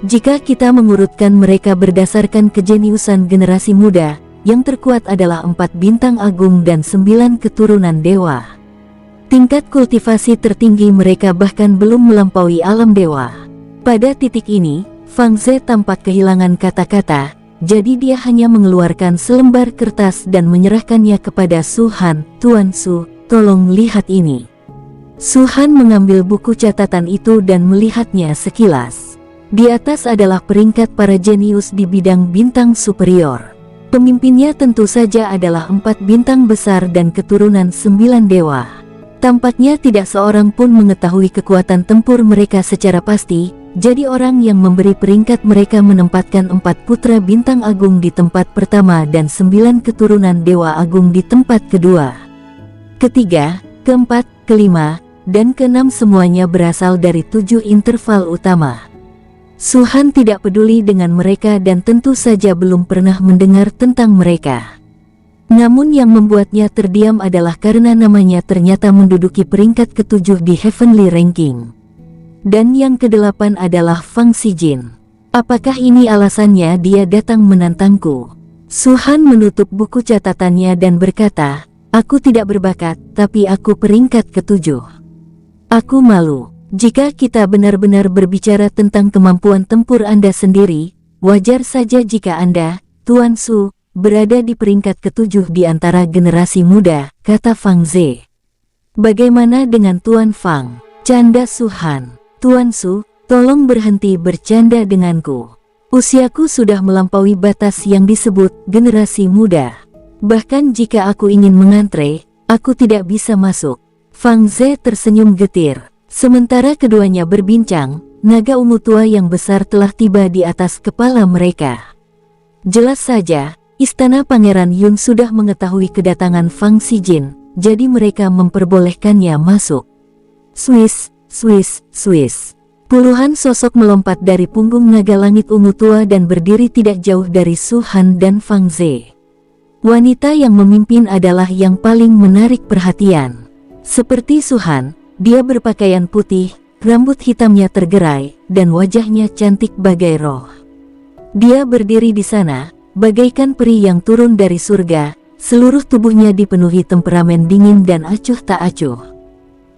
Jika kita mengurutkan mereka berdasarkan kejeniusan generasi muda, yang terkuat adalah 4 bintang agung dan 9 keturunan dewa. Tingkat kultivasi tertinggi mereka bahkan belum melampaui alam dewa. Pada titik ini, Fang Ze tampak kehilangan kata-kata, jadi dia hanya mengeluarkan selembar kertas dan menyerahkannya kepada Su Han. Tuan Su, tolong lihat ini. Su Han mengambil buku catatan itu dan melihatnya sekilas. Di atas adalah peringkat para jenius di bidang bintang superior. Pemimpinnya tentu saja adalah 4 bintang besar dan keturunan 9 dewa. Tampaknya tidak seorang pun mengetahui kekuatan tempur mereka secara pasti, jadi orang yang memberi peringkat mereka menempatkan 4 putra bintang agung di tempat pertama dan 9 keturunan dewa agung di tempat kedua. Ketiga, keempat, kelima, dan keenam semuanya berasal dari 7 interval utama. Su Han tidak peduli dengan mereka dan tentu saja belum pernah mendengar tentang mereka. Namun yang membuatnya terdiam adalah karena namanya ternyata menduduki peringkat ke-7 di Heavenly Ranking. Dan yang ke-8 adalah Fang Xijin. Apakah ini alasannya dia datang menantangku? Su Han menutup buku catatannya dan berkata, aku tidak berbakat, tapi aku peringkat ke-7. Aku malu. Jika kita benar-benar berbicara tentang kemampuan tempur Anda sendiri, wajar saja jika Anda, Tuan Su, berada di peringkat ke-7 di antara generasi muda, kata Fang Ze. Bagaimana dengan Tuan Fang? Canda Su Han. Tuan Su, tolong berhenti bercanda denganku. Usiaku sudah melampaui batas yang disebut generasi muda. Bahkan jika aku ingin mengantre, aku tidak bisa masuk. Fang Ze tersenyum getir. Sementara keduanya berbincang, naga ungu tua yang besar telah tiba di atas kepala mereka. Jelas saja, istana Pangeran Yun sudah mengetahui kedatangan Fang Sijin, jadi mereka memperbolehkannya masuk. Swiss, Swiss, Swiss. Puluhan sosok melompat dari punggung naga langit ungu tua dan berdiri tidak jauh dari Su Han dan Fang Ze. Wanita yang memimpin adalah yang paling menarik perhatian. Seperti Su Han, dia berpakaian putih, rambut hitamnya tergerai, dan wajahnya cantik bagai roh. Dia berdiri di sana, bagaikan peri yang turun dari surga, seluruh tubuhnya dipenuhi temperamen dingin dan acuh tak acuh.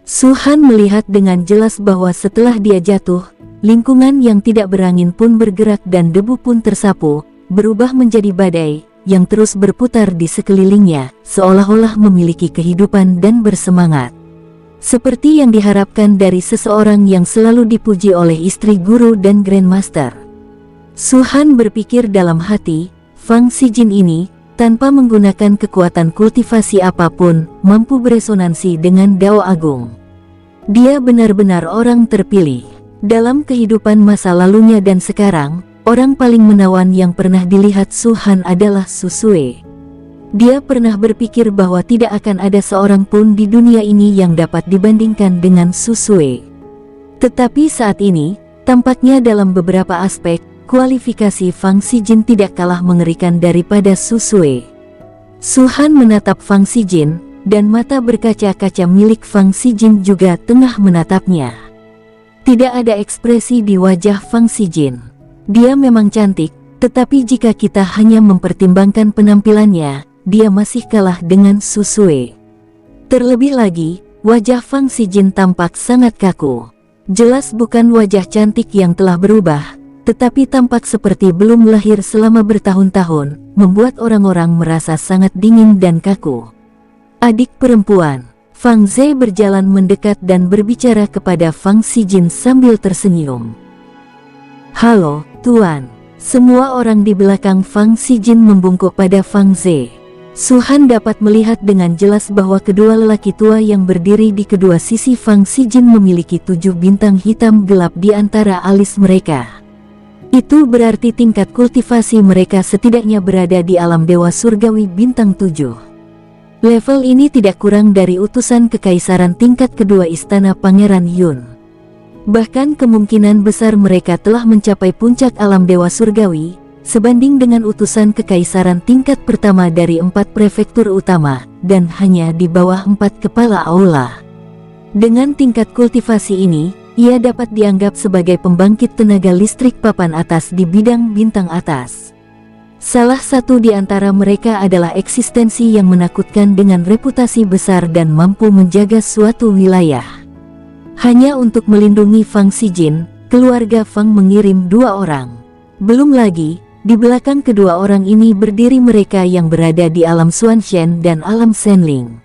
Su Han melihat dengan jelas bahwa setelah dia jatuh, lingkungan yang tidak berangin pun bergerak dan debu pun tersapu, berubah menjadi badai, yang terus berputar di sekelilingnya, seolah-olah memiliki kehidupan dan bersemangat. Seperti yang diharapkan dari seseorang yang selalu dipuji oleh istri guru dan grandmaster. Su Han berpikir dalam hati, Fang Sijin ini, tanpa menggunakan kekuatan kultivasi apapun, mampu beresonansi dengan Dao Agung. Dia benar-benar orang terpilih. Dalam kehidupan masa lalunya dan sekarang, orang paling menawan yang pernah dilihat Su Han adalah Su Sue. Dia pernah berpikir bahwa tidak akan ada seorang pun di dunia ini yang dapat dibandingkan dengan Su Sue. Tetapi saat ini, tampaknya dalam beberapa aspek, kualifikasi Fang Sijin tidak kalah mengerikan daripada Su Sue. Su Han menatap Fang Sijin, dan mata berkaca-kaca milik Fang Sijin juga tengah menatapnya. Tidak ada ekspresi di wajah Fang Sijin. Dia memang cantik, tetapi jika kita hanya mempertimbangkan penampilannya, dia masih kalah dengan Su Sue. Terlebih lagi, wajah Fang Sijin tampak sangat kaku. Jelas bukan wajah cantik yang telah berubah, tetapi tampak seperti belum lahir selama bertahun-tahun, membuat orang-orang merasa sangat dingin dan kaku. Adik perempuan, Fang Ze berjalan mendekat dan berbicara kepada Fang Sijin sambil tersenyum. Halo, Tuan. Semua orang di belakang Fang Sijin membungkuk pada Fang Ze. Su Han dapat melihat dengan jelas bahwa kedua lelaki tua yang berdiri di kedua sisi Fang Sijin memiliki 7 bintang hitam gelap di antara alis mereka. Itu berarti tingkat kultivasi mereka setidaknya berada di alam dewa surgawi bintang 7. Level ini tidak kurang dari utusan kekaisaran tingkat kedua istana Pangeran Yun. Bahkan kemungkinan besar mereka telah mencapai puncak alam dewa surgawi, sebanding dengan utusan kekaisaran tingkat pertama dari 4 prefektur utama, dan hanya di bawah 4 kepala aula. Dengan tingkat kultivasi ini, ia dapat dianggap sebagai pembangkit tenaga listrik papan atas di bidang bintang atas. Salah satu di antara mereka adalah eksistensi yang menakutkan dengan reputasi besar dan mampu menjaga suatu wilayah. Hanya untuk melindungi Fang Sijin, keluarga Fang mengirim 2 orang. Belum lagi, di belakang kedua orang ini berdiri mereka yang berada di alam Xuanshen dan alam Senling.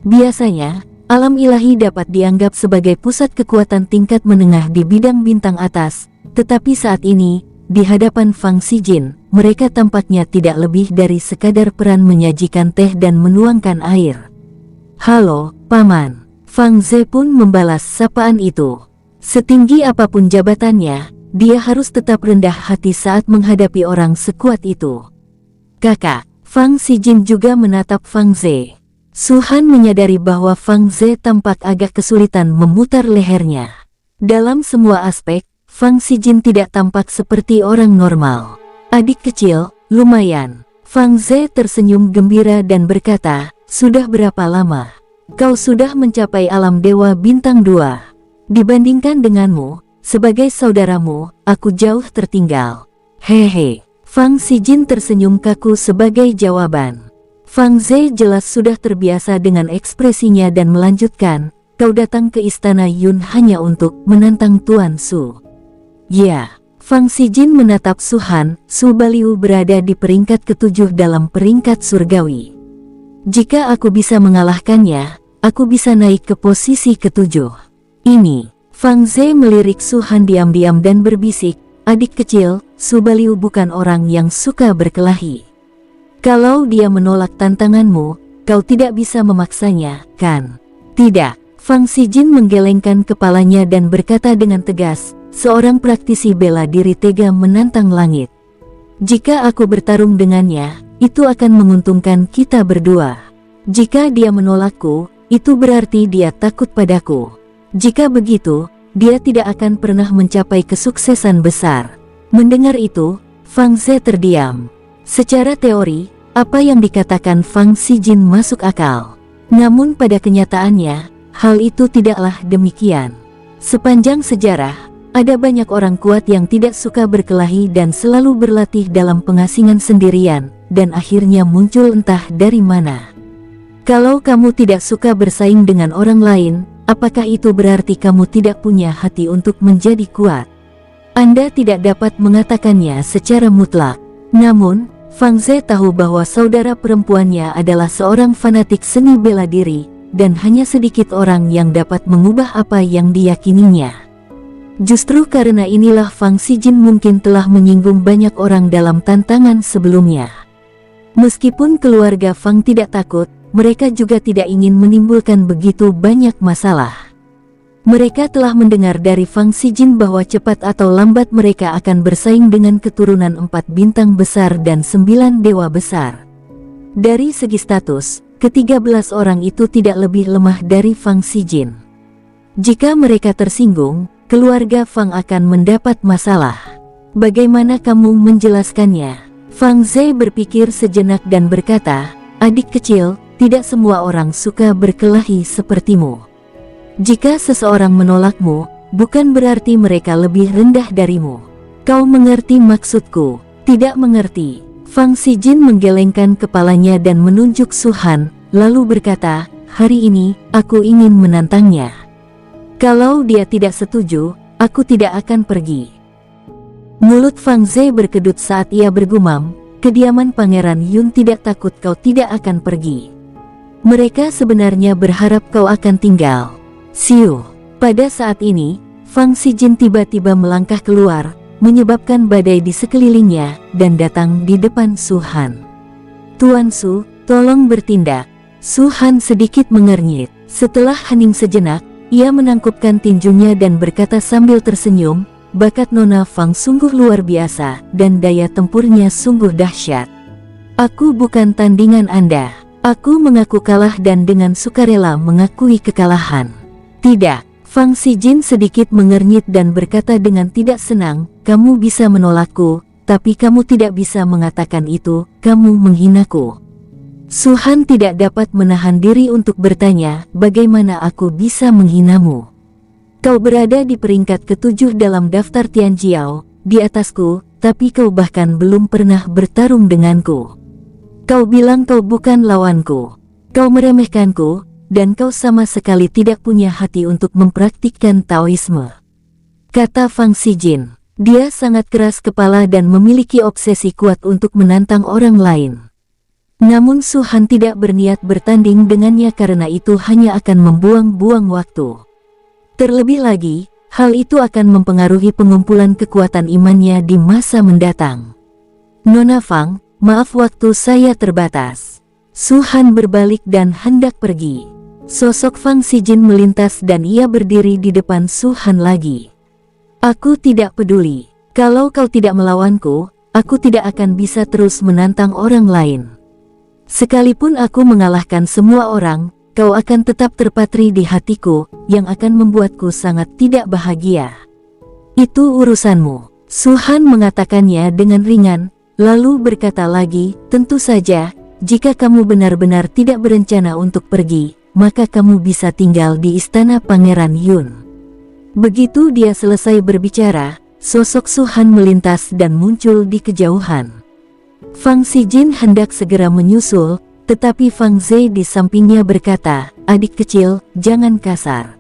Biasanya, alam ilahi dapat dianggap sebagai pusat kekuatan tingkat menengah di bidang bintang atas, tetapi saat ini, di hadapan Fang Sijin, mereka tampaknya tidak lebih dari sekadar peran menyajikan teh dan menuangkan air. Halo, Paman. Fang Ze pun membalas sapaan itu. Setinggi apapun jabatannya, dia harus tetap rendah hati saat menghadapi orang sekuat itu. Kakak, Fang Sijin juga menatap Fang Ze. Su Han menyadari bahwa Fang Ze tampak agak kesulitan memutar lehernya. Dalam semua aspek, Fang Sijin tidak tampak seperti orang normal. Adik kecil, lumayan. Fang Ze tersenyum gembira dan berkata, sudah berapa lama? Kau sudah mencapai alam dewa bintang 2. Dibandingkan denganmu, sebagai saudaramu, aku jauh tertinggal. Hehe. Fang Sijin tersenyum kaku sebagai jawaban. Fang Ze jelas sudah terbiasa dengan ekspresinya dan melanjutkan, kau datang ke istana Yun hanya untuk menantang Tuan Su. Ya. Fang Xijin menatap Su Han. Su Baliu berada di peringkat ke-7 dalam peringkat surgawi. Jika aku bisa mengalahkannya, aku bisa naik ke posisi ke-7. Ini. Fang Ze melirik Su Han diam-diam dan berbisik, "Adik kecil, Su Baliu bukan orang yang suka berkelahi. Kalau dia menolak tantanganmu, kau tidak bisa memaksanya, kan?" "Tidak." Fang Xijin menggelengkan kepalanya dan berkata dengan tegas, "Seorang praktisi bela diri tega menantang langit. Jika aku bertarung dengannya, itu akan menguntungkan kita berdua. Jika dia menolakku, itu berarti dia takut padaku. Jika begitu, dia tidak akan pernah mencapai kesuksesan besar." Mendengar itu, Fang Ze terdiam. Secara teori, apa yang dikatakan Fang Xijin masuk akal. Namun pada kenyataannya, hal itu tidaklah demikian. Sepanjang sejarah, ada banyak orang kuat yang tidak suka berkelahi dan selalu berlatih dalam pengasingan sendirian, dan akhirnya muncul entah dari mana. Kalau kamu tidak suka bersaing dengan orang lain, apakah itu berarti kamu tidak punya hati untuk menjadi kuat? Anda tidak dapat mengatakannya secara mutlak. Namun, Fang Ze tahu bahwa saudara perempuannya adalah seorang fanatik seni bela diri, dan hanya sedikit orang yang dapat mengubah apa yang diyakininya. Justru karena inilah Fang Xijin mungkin telah menyinggung banyak orang dalam tantangan sebelumnya. Meskipun keluarga Fang tidak takut, mereka juga tidak ingin menimbulkan begitu banyak masalah. Mereka telah mendengar dari Fang Xijin bahwa cepat atau lambat mereka akan bersaing dengan keturunan 4 bintang besar dan 9 dewa besar. Dari segi status, ke-13 orang itu tidak lebih lemah dari Fang Xijin. Jika mereka tersinggung, keluarga Fang akan mendapat masalah. Bagaimana kamu menjelaskannya? Fang Ze berpikir sejenak dan berkata, "Adik kecil, tidak semua orang suka berkelahi sepertimu. Jika seseorang menolakmu, bukan berarti mereka lebih rendah darimu. Kau mengerti maksudku?" "Tidak mengerti." Fang Xijin menggelengkan kepalanya dan menunjuk Su Han, lalu berkata, "Hari ini, aku ingin menantangnya. Kalau dia tidak setuju, aku tidak akan pergi." Mulut Fang Ze berkedut saat ia bergumam, "Kediaman Pangeran Yun tidak takut kau tidak akan pergi. Mereka sebenarnya berharap kau akan tinggal." Siu. Pada saat ini, Fang Xijin tiba-tiba melangkah keluar, menyebabkan badai di sekelilingnya, dan datang di depan Su Han. "Tuan Su, tolong bertindak." Su Han sedikit mengernyit. Setelah hening sejenak, ia menangkupkan tinjunya dan berkata sambil tersenyum, "Bakat Nona Fang sungguh luar biasa, dan daya tempurnya sungguh dahsyat. Aku bukan tandingan Anda. Aku mengaku kalah dan dengan sukarela mengakui kekalahan." "Tidak." Fang Xijin sedikit mengernyit dan berkata dengan tidak senang, "Kamu bisa menolakku, tapi kamu tidak bisa mengatakan itu, kamu menghinaku." Su Han tidak dapat menahan diri untuk bertanya, "Bagaimana aku bisa menghinamu? Kau berada di peringkat ke-7 dalam daftar Tianjiao, di atasku, tapi kau bahkan belum pernah bertarung denganku. Kau bilang kau bukan lawanku. Kau meremehkanku, dan kau sama sekali tidak punya hati untuk mempraktikkan Taoisme." Kata Fang Xijin. Dia sangat keras kepala dan memiliki obsesi kuat untuk menantang orang lain. Namun Su Han tidak berniat bertanding dengannya karena itu hanya akan membuang-buang waktu. Terlebih lagi, hal itu akan mempengaruhi pengumpulan kekuatan imannya di masa mendatang. "Nona Fang, maaf waktu saya terbatas." Su Han berbalik dan hendak pergi. Sosok Fang Xijin melintas dan ia berdiri di depan Su Han lagi. "Aku tidak peduli. Kalau kau tidak melawanku, aku tidak akan bisa terus menantang orang lain. Sekalipun aku mengalahkan semua orang, kau akan tetap terpatri di hatiku, yang akan membuatku sangat tidak bahagia. Itu urusanmu." Su Han mengatakannya dengan ringan, lalu berkata lagi, "Tentu saja, jika kamu benar-benar tidak berencana untuk pergi, maka kamu bisa tinggal di istana Pangeran Yun." Begitu dia selesai berbicara, sosok Su Han melintas dan muncul di kejauhan. Fang Xijin hendak segera menyusul, tetapi Fang Ze di sampingnya berkata, "Adik kecil, jangan kasar.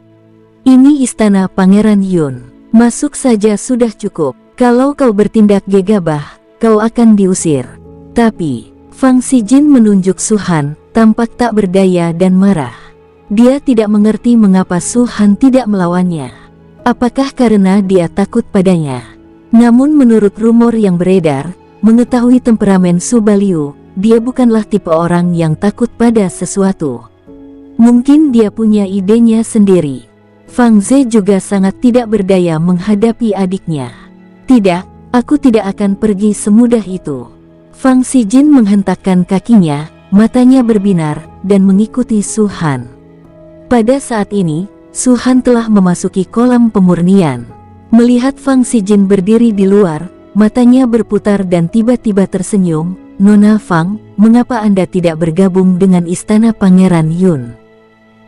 Ini istana Pangeran Yun. Masuk saja sudah cukup." Kalau kau bertindak gegabah, kau akan diusir. Tapi, Fang Xijin menunjuk Su Han, tampak tak berdaya dan marah. Dia tidak mengerti mengapa Su Han tidak melawannya. Apakah karena dia takut padanya? Namun menurut rumor yang beredar, mengetahui temperamen Su Baliu, dia bukanlah tipe orang yang takut pada sesuatu. Mungkin dia punya idenya sendiri. Fang Ze juga sangat tidak berdaya menghadapi adiknya. Tidak, aku tidak akan pergi semudah itu. Fang Xijin menghentakkan kakinya, matanya berbinar, dan mengikuti Su Han. Pada saat ini, Su Han telah memasuki kolam pemurnian. Melihat Fang Xijin berdiri di luar, matanya berputar dan tiba-tiba tersenyum. Nona Fang, mengapa Anda tidak bergabung dengan Istana Pangeran Yun?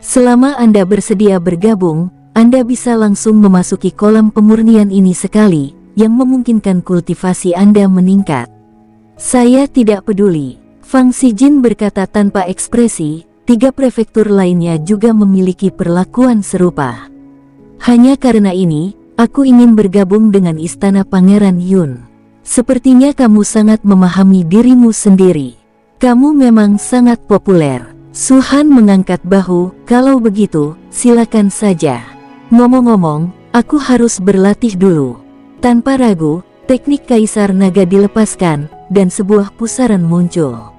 Selama Anda bersedia bergabung, Anda bisa langsung memasuki kolam pemurnian ini sekali, yang memungkinkan kultivasi Anda meningkat. Saya tidak peduli, Fang Xijin berkata tanpa ekspresi. 3 prefektur lainnya juga memiliki perlakuan serupa. Hanya karena ini, aku ingin bergabung dengan Istana Pangeran Yun. Sepertinya kamu sangat memahami dirimu sendiri. Kamu memang sangat populer. Su Han mengangkat bahu, kalau begitu, silakan saja. Ngomong-ngomong, aku harus berlatih dulu. Tanpa ragu, teknik Kaisar Naga dilepaskan, dan sebuah pusaran muncul.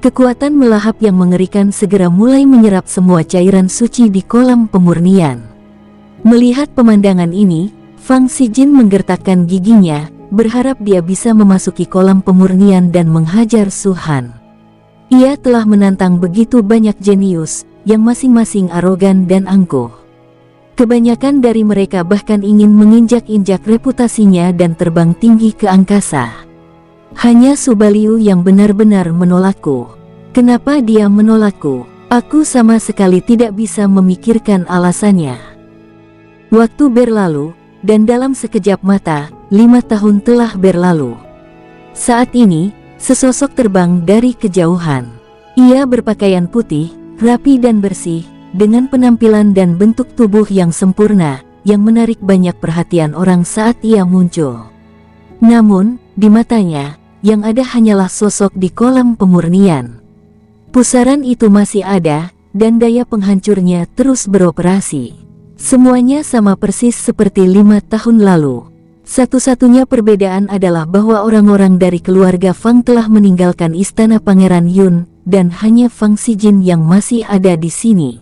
Kekuatan melahap yang mengerikan segera mulai menyerap semua cairan suci di kolam pemurnian. Melihat pemandangan ini, Fang Xijin menggertakkan giginya, berharap dia bisa memasuki kolam pemurnian dan menghajar Su Han. Ia telah menantang begitu banyak jenius, yang masing-masing arogan dan angkuh. Kebanyakan dari mereka bahkan ingin menginjak-injak reputasinya dan terbang tinggi ke angkasa. Hanya Su Baliu yang benar-benar menolakku. Kenapa dia menolakku? Aku sama sekali tidak bisa memikirkan alasannya. Waktu berlalu, dan dalam sekejap mata, 5 tahun telah berlalu. Saat ini, sesosok terbang dari kejauhan. Ia berpakaian putih, rapi dan bersih, dengan penampilan dan bentuk tubuh yang sempurna, yang menarik banyak perhatian orang saat ia muncul. Namun, di matanya, yang ada hanyalah sosok di kolam pemurnian. Pusaran itu masih ada, dan daya penghancurnya terus beroperasi. Semuanya sama persis seperti 5 tahun lalu. Satu-satunya perbedaan adalah bahwa orang-orang dari keluarga Fang telah meninggalkan Istana Pangeran Yun, dan hanya Fang Xijin yang masih ada di sini.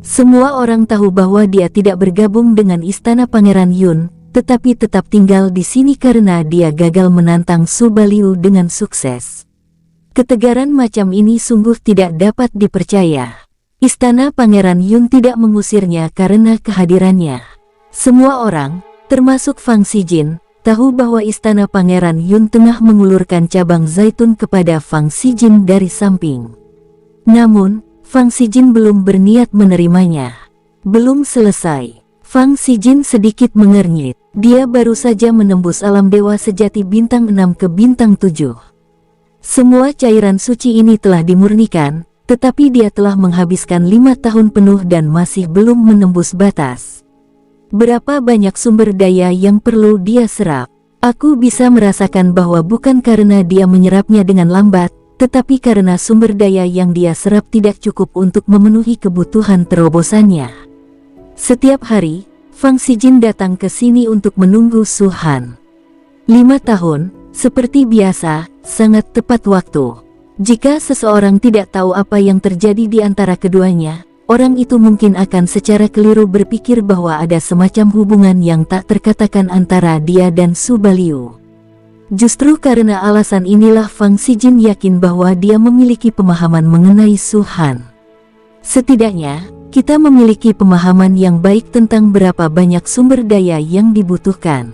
Semua orang tahu bahwa dia tidak bergabung dengan Istana Pangeran Yun, tetapi tetap tinggal di sini karena dia gagal menantang Su Baliu dengan sukses. Ketegaran macam ini sungguh tidak dapat dipercaya. Istana Pangeran Yun tidak mengusirnya karena kehadirannya. Semua orang, termasuk Fang Xijin, tahu bahwa Istana Pangeran Yun tengah mengulurkan cabang zaitun kepada Fang Xijin dari samping. Namun, Fang Xijin belum berniat menerimanya. Belum selesai. Fang Xijin sedikit mengernyit. Dia baru saja menembus alam dewa sejati bintang 6 ke bintang 7. Semua cairan suci ini telah dimurnikan, tetapi dia telah menghabiskan 5 tahun penuh dan masih belum menembus batas. Berapa banyak sumber daya yang perlu dia serap? Aku bisa merasakan bahwa bukan karena dia menyerapnya dengan lambat, tetapi karena sumber daya yang dia serap tidak cukup untuk memenuhi kebutuhan terobosannya. Setiap hari, Fang Xijin datang ke sini untuk menunggu Su Han. 5 tahun, seperti biasa, sangat tepat waktu. Jika seseorang tidak tahu apa yang terjadi di antara keduanya, orang itu mungkin akan secara keliru berpikir bahwa ada semacam hubungan yang tak terkatakan antara dia dan Su Baliu. Justru karena alasan inilah Fang Xijin yakin bahwa dia memiliki pemahaman mengenai Su Han. Setidaknya, kita memiliki pemahaman yang baik tentang berapa banyak sumber daya yang dibutuhkan.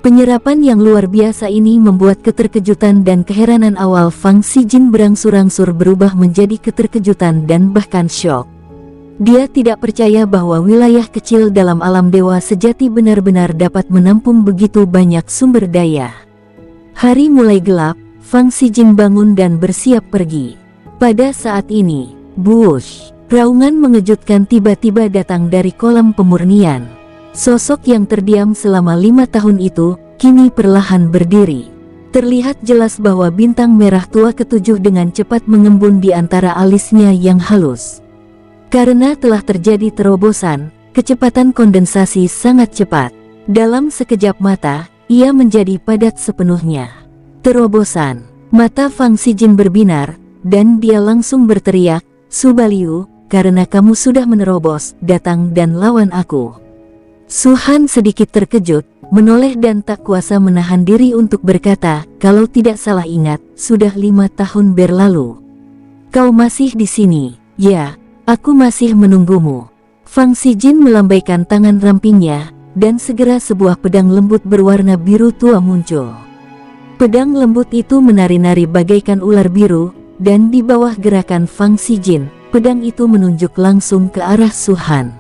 Penyerapan yang luar biasa ini membuat keterkejutan dan keheranan awal Fang Xijin berangsur-angsur berubah menjadi keterkejutan dan bahkan syok. Dia tidak percaya bahwa wilayah kecil dalam alam dewa sejati benar-benar dapat menampung begitu banyak sumber daya. Hari mulai gelap, Fang Xijin bangun dan bersiap pergi. Pada saat ini, Bush, raungan mengejutkan tiba-tiba datang dari kolam pemurnian. Sosok yang terdiam selama 5 tahun itu, kini perlahan berdiri. Terlihat jelas bahwa bintang merah tua ketujuh dengan cepat mengembun di antara alisnya yang halus. Karena telah terjadi terobosan, kecepatan kondensasi sangat cepat. Dalam sekejap mata, ia menjadi padat sepenuhnya. Terobosan. Mata Fang Xijin berbinar, dan dia langsung berteriak, "Su Baliu, karena kamu sudah menerobos, datang dan lawan aku." Su Han sedikit terkejut, menoleh dan tak kuasa menahan diri untuk berkata, "Kalau tidak salah ingat, sudah 5 tahun berlalu. Kau masih di sini." "Ya, aku masih menunggumu." Fang Xijin melambaikan tangan rampingnya, dan segera sebuah pedang lembut berwarna biru tua muncul. Pedang lembut itu menari-nari bagaikan ular biru, dan di bawah gerakan Fang Xijin, pedang itu menunjuk langsung ke arah Su Han.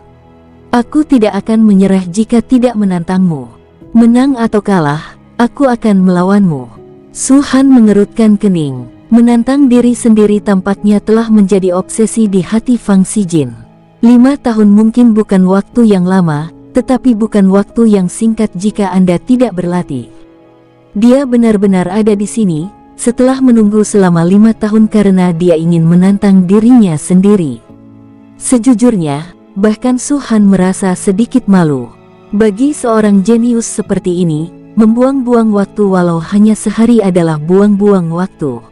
"Aku tidak akan menyerah jika tidak menantangmu. Menang atau kalah, aku akan melawanmu." Su Han mengerutkan kening. Menantang diri sendiri tampaknya telah menjadi obsesi di hati Fang Xijin. 5 tahun mungkin bukan waktu yang lama, tetapi bukan waktu yang singkat jika Anda tidak berlatih. Dia benar-benar ada di sini, setelah menunggu selama 5 tahun karena dia ingin menantang dirinya sendiri. Sejujurnya, bahkan Su Han merasa sedikit malu. Bagi seorang jenius seperti ini, membuang-buang waktu walau hanya sehari adalah buang-buang waktu.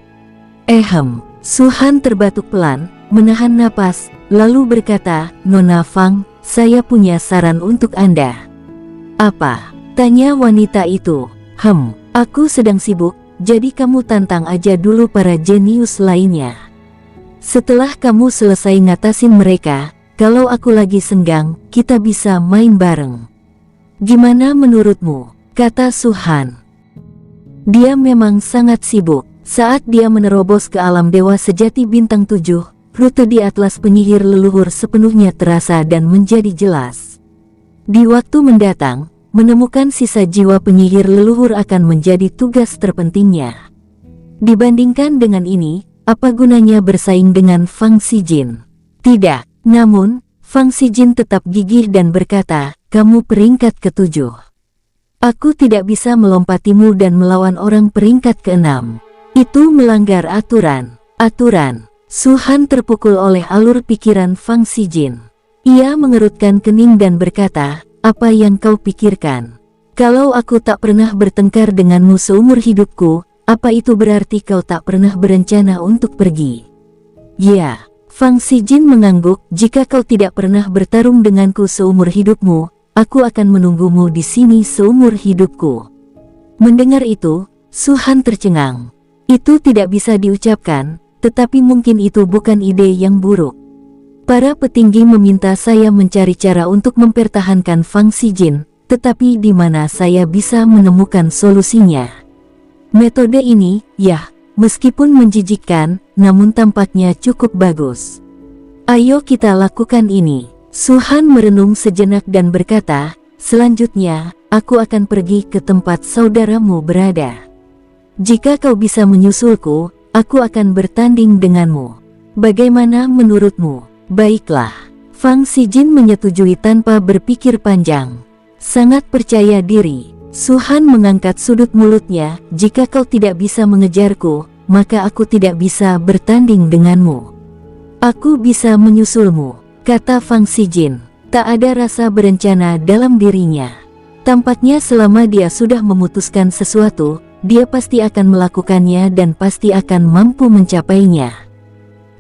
Su Han terbatuk pelan, menahan napas, lalu berkata, "Nona Fang, saya punya saran untuk Anda." "Apa?" tanya wanita itu. Aku sedang sibuk, jadi kamu tantang aja dulu para jenius lainnya. Setelah kamu selesai ngatasin mereka, kalau aku lagi senggang, kita bisa main bareng. Gimana menurutmu?" kata Su Han. Dia memang sangat sibuk. Saat dia menerobos ke alam dewa sejati bintang 7, rute di atlas penyihir leluhur sepenuhnya terasa dan menjadi jelas. Di waktu mendatang, menemukan sisa jiwa penyihir leluhur akan menjadi tugas terpentingnya. Dibandingkan dengan ini, apa gunanya bersaing dengan Fang Xijin? Tidak. Namun, Fang Xijin tetap gigih dan berkata, "Kamu peringkat ke-7. Aku tidak bisa melompatimu dan melawan orang peringkat ke-6. Itu melanggar aturan." Su Han terpukul oleh alur pikiran Fang Xijin. Ia mengerutkan kening dan berkata, "Apa yang kau pikirkan? Kalau aku tak pernah bertengkar denganmu seumur hidupku, apa itu berarti kau tak pernah berencana untuk pergi?" "Ya." Fang Xijin mengangguk, "Jika kau tidak pernah bertarung denganku seumur hidupmu, aku akan menunggumu di sini seumur hidupku." Mendengar itu, Su Han tercengang. Itu tidak bisa diucapkan, tetapi mungkin itu bukan ide yang buruk. Para petinggi meminta saya mencari cara untuk mempertahankan Fang Xijin, tetapi di mana saya bisa menemukan solusinya? Metode ini, ya, meskipun menjijikkan, namun tampaknya cukup bagus. Ayo kita lakukan ini. Su Han merenung sejenak dan berkata, "Selanjutnya, aku akan pergi ke tempat saudaramu berada. Jika kau bisa menyusulku, aku akan bertanding denganmu. Bagaimana menurutmu?" "Baiklah." Fang Xijin menyetujui tanpa berpikir panjang. Sangat percaya diri, Su Han mengangkat sudut mulutnya, "Jika kau tidak bisa mengejarku, maka aku tidak bisa bertanding denganmu. Aku bisa menyusulmu," kata Fang Xijin. Tak ada rasa berencana dalam dirinya. Tampaknya selama dia sudah memutuskan sesuatu, dia pasti akan melakukannya dan pasti akan mampu mencapainya.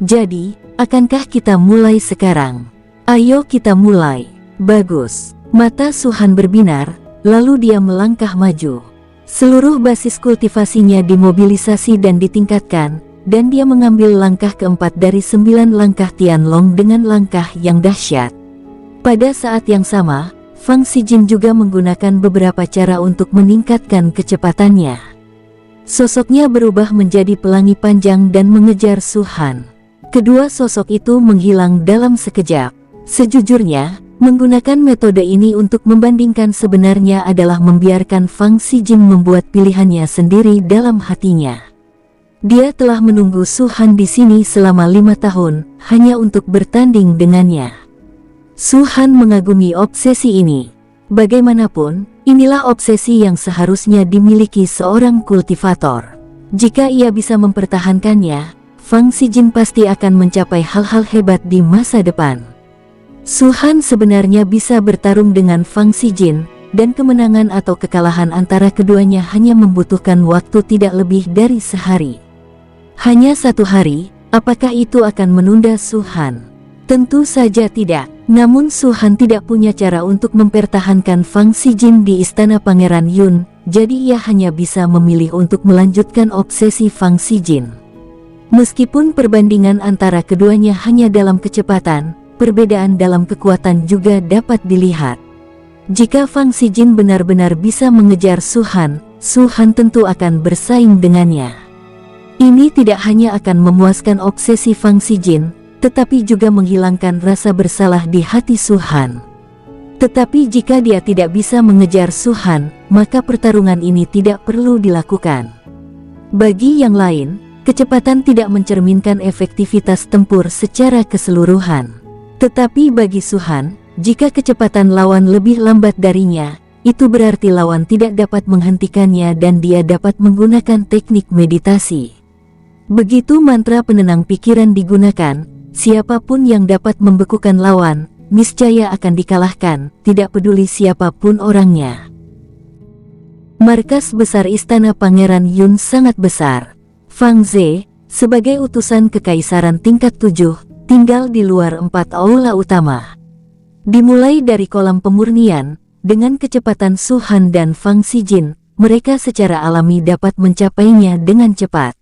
"Jadi, akankah kita mulai sekarang?" "Ayo kita mulai." "Bagus." Mata Su Han berbinar, lalu dia melangkah maju. Seluruh basis kultivasinya dimobilisasi dan ditingkatkan, dan dia mengambil langkah keempat dari 9 langkah Tianlong dengan langkah yang dahsyat. Pada saat yang sama, Fang Xijin juga menggunakan beberapa cara untuk meningkatkan kecepatannya. Sosoknya berubah menjadi pelangi panjang dan mengejar Su Han. Kedua sosok itu menghilang dalam sekejap. Sejujurnya, menggunakan metode ini untuk membandingkan sebenarnya adalah membiarkan Fang Xijin membuat pilihannya sendiri dalam hatinya. Dia telah menunggu Su Han di sini selama 5 tahun, hanya untuk bertanding dengannya. Su Han mengagumi obsesi ini. Bagaimanapun, inilah obsesi yang seharusnya dimiliki seorang kultivator. Jika ia bisa mempertahankannya, Fang Xijin pasti akan mencapai hal-hal hebat di masa depan. Su Han sebenarnya bisa bertarung dengan Fang Xijin, dan kemenangan atau kekalahan antara keduanya hanya membutuhkan waktu tidak lebih dari sehari. Hanya 1 hari, apakah itu akan menunda Su Han? Tentu saja tidak. Namun Su Han tidak punya cara untuk mempertahankan Fang Xijin di istana Pangeran Yun, jadi ia hanya bisa memilih untuk melanjutkan obsesi Fang Xijin. Meskipun perbandingan antara keduanya hanya dalam kecepatan, perbedaan dalam kekuatan juga dapat dilihat. Jika Fang Xijin benar-benar bisa mengejar Su Han tentu akan bersaing dengannya. Ini tidak hanya akan memuaskan obsesi Fang Xijin, tetapi juga menghilangkan rasa bersalah di hati Su Han. Tetapi jika dia tidak bisa mengejar Su Han, maka pertarungan ini tidak perlu dilakukan. Bagi yang lain, kecepatan tidak mencerminkan efektivitas tempur secara keseluruhan. Tetapi bagi Su Han, jika kecepatan lawan lebih lambat darinya, itu berarti lawan tidak dapat menghentikannya dan dia dapat menggunakan teknik meditasi. Begitu mantra penenang pikiran digunakan, siapapun yang dapat membekukan lawan, niscaya akan dikalahkan, tidak peduli siapapun orangnya. Markas besar Istana Pangeran Yun sangat besar. Fang Ze, sebagai utusan kekaisaran tingkat 7, tinggal di luar 4 aula utama. Dimulai dari kolam pemurnian, dengan kecepatan Su Han dan Fang Xijin, mereka secara alami dapat mencapainya dengan cepat.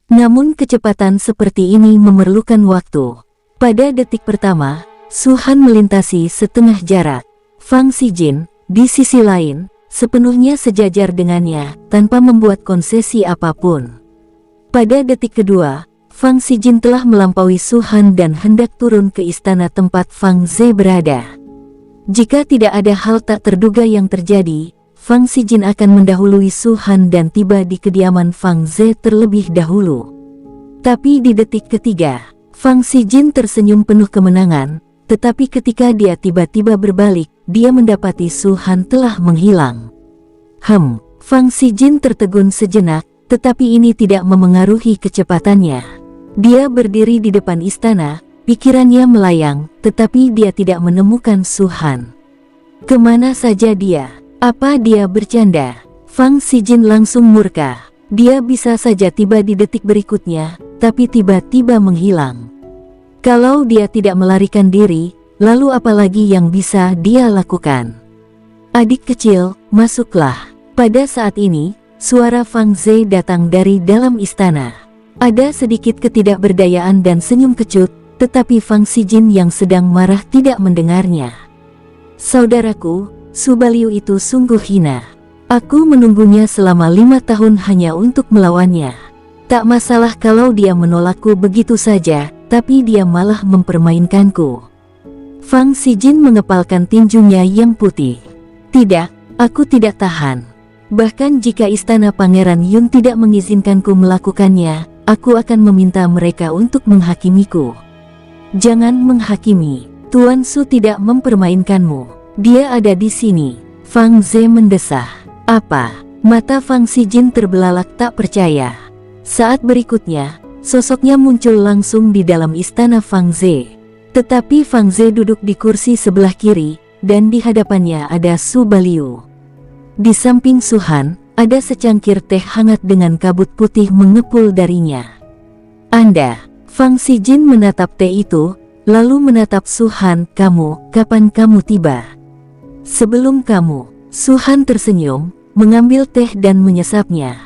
Namun kecepatan seperti ini memerlukan waktu. Pada detik pertama, Su Han melintasi setengah jarak. Fang Xijin, di sisi lain, sepenuhnya sejajar dengannya, tanpa membuat konsesi apapun. Pada detik kedua, Fang Xijin telah melampaui Su Han dan hendak turun ke istana tempat Fang Ze berada. Jika tidak ada hal tak terduga yang terjadi, Fang Xijin akan mendahului Su Han dan tiba di kediaman Fang Ze terlebih dahulu. Tapi di detik ketiga, Fang Xijin tersenyum penuh kemenangan, tetapi ketika dia tiba-tiba berbalik, dia mendapati Su Han telah menghilang. Fang Xijin tertegun sejenak, tetapi ini tidak memengaruhi kecepatannya. Dia berdiri di depan istana, pikirannya melayang, tetapi dia tidak menemukan Su Han. Kemana saja dia? Apa dia bercanda? Fang Xijin langsung murka. Dia bisa saja tiba di detik berikutnya, tapi tiba-tiba menghilang. Kalau dia tidak melarikan diri, lalu apalagi yang bisa dia lakukan? Adik kecil, masuklah. Pada saat ini, suara Fang Ze datang dari dalam istana. Ada sedikit ketidakberdayaan dan senyum kecut, tetapi Fang Xijin yang sedang marah tidak mendengarnya. Saudaraku, Su Baliu itu sungguh hina. Aku menunggunya selama 5 tahun hanya untuk melawannya. Tak masalah kalau dia menolakku begitu saja, tapi dia malah mempermainkanku. Fang Xijin mengepalkan tinjunya yang putih. Tidak, aku tidak tahan. Bahkan jika istana Pangeran Yun tidak mengizinkanku melakukannya, aku akan meminta mereka untuk menghakimiku. Jangan menghakimi. Tuan Su tidak mempermainkanmu. Dia ada di sini. Fang Ze mendesah. Apa? Mata Fang Xijin terbelalak tak percaya. Saat berikutnya, sosoknya muncul langsung di dalam istana Fang Ze. Tetapi Fang Ze duduk di kursi sebelah kiri, dan di hadapannya ada Su Baliu. Di samping Su Han, ada secangkir teh hangat dengan kabut putih mengepul darinya. Anda, Fang Xijin menatap teh itu, lalu menatap Su Han. Kapan kamu tiba? Sebelum kamu. Su Han tersenyum, mengambil teh dan menyesapnya.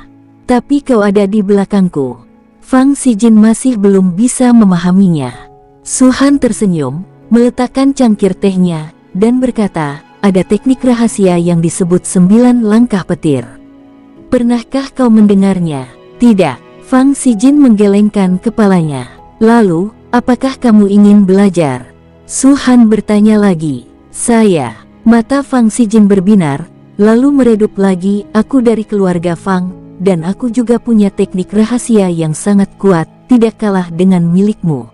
Tapi kau ada di belakangku. Fang Xijin masih belum bisa memahaminya. Su Han tersenyum, meletakkan cangkir tehnya, dan berkata, ada teknik rahasia yang disebut 9 langkah petir. Pernahkah kau mendengarnya? Tidak. Fang Xijin menggelengkan kepalanya. Lalu, apakah kamu ingin belajar? Su Han bertanya lagi. Saya. Mata Fang Xijin berbinar, lalu meredup lagi. Aku dari keluarga Fang, dan aku juga punya teknik rahasia yang sangat kuat, tidak kalah dengan milikmu.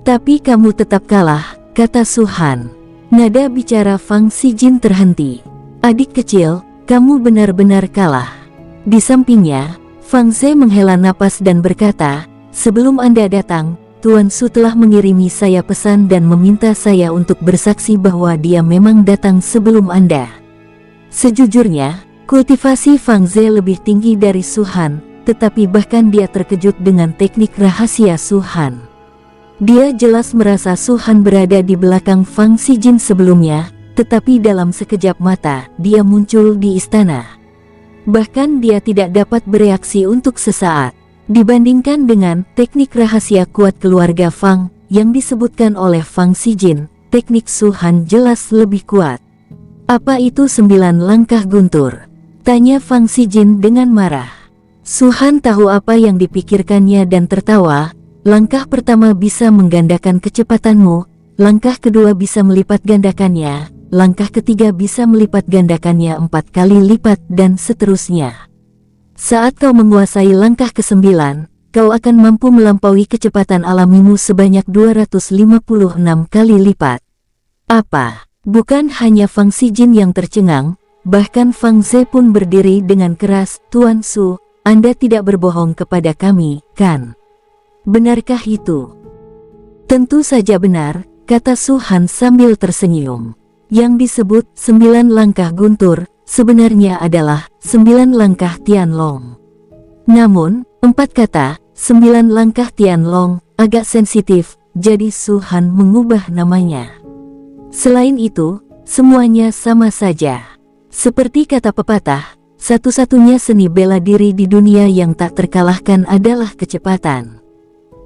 Tapi kamu tetap kalah, kata Su Han. Nada bicara Fang Xijin terhenti. Adik kecil, kamu benar-benar kalah. Di sampingnya, Fang Ze menghela napas dan berkata, sebelum Anda datang, Tuan Su telah mengirimi saya pesan dan meminta saya untuk bersaksi bahwa dia memang datang sebelum Anda. Sejujurnya, kultivasi Fang Ze lebih tinggi dari Su Han, tetapi bahkan dia terkejut dengan teknik rahasia Su Han. Dia jelas merasa Su Han berada di belakang Fang Xijin sebelumnya, tetapi dalam sekejap mata, dia muncul di istana. Bahkan dia tidak dapat bereaksi untuk sesaat. Dibandingkan dengan teknik rahasia kuat keluarga Fang yang disebutkan oleh Fang Xijin, teknik Su Han jelas lebih kuat. Apa itu 9 langkah guntur? Tanya Fang Xijin dengan marah. Su Han tahu apa yang dipikirkannya dan tertawa. Langkah pertama bisa menggandakan kecepatanmu, langkah kedua bisa melipat gandakannya, langkah ketiga bisa melipat gandakannya 4 kali lipat dan seterusnya. Saat kau menguasai langkah ke-9, kau akan mampu melampaui kecepatan alamimu sebanyak 256 kali lipat. Apa? Bukan hanya Fang Xijin yang tercengang, bahkan Fang Ze pun berdiri dengan keras. Tuan Su, Anda tidak berbohong kepada kami, kan? Benarkah itu? Tentu saja benar, kata Su Han sambil tersenyum. Yang disebut 9 langkah guntur, sebenarnya adalah 9 langkah Tianlong. Namun, 4 kata, 9 langkah Tianlong, agak sensitif, jadi Su Han mengubah namanya. Selain itu, semuanya sama saja. Seperti kata pepatah, satu-satunya seni bela diri di dunia yang tak terkalahkan adalah kecepatan.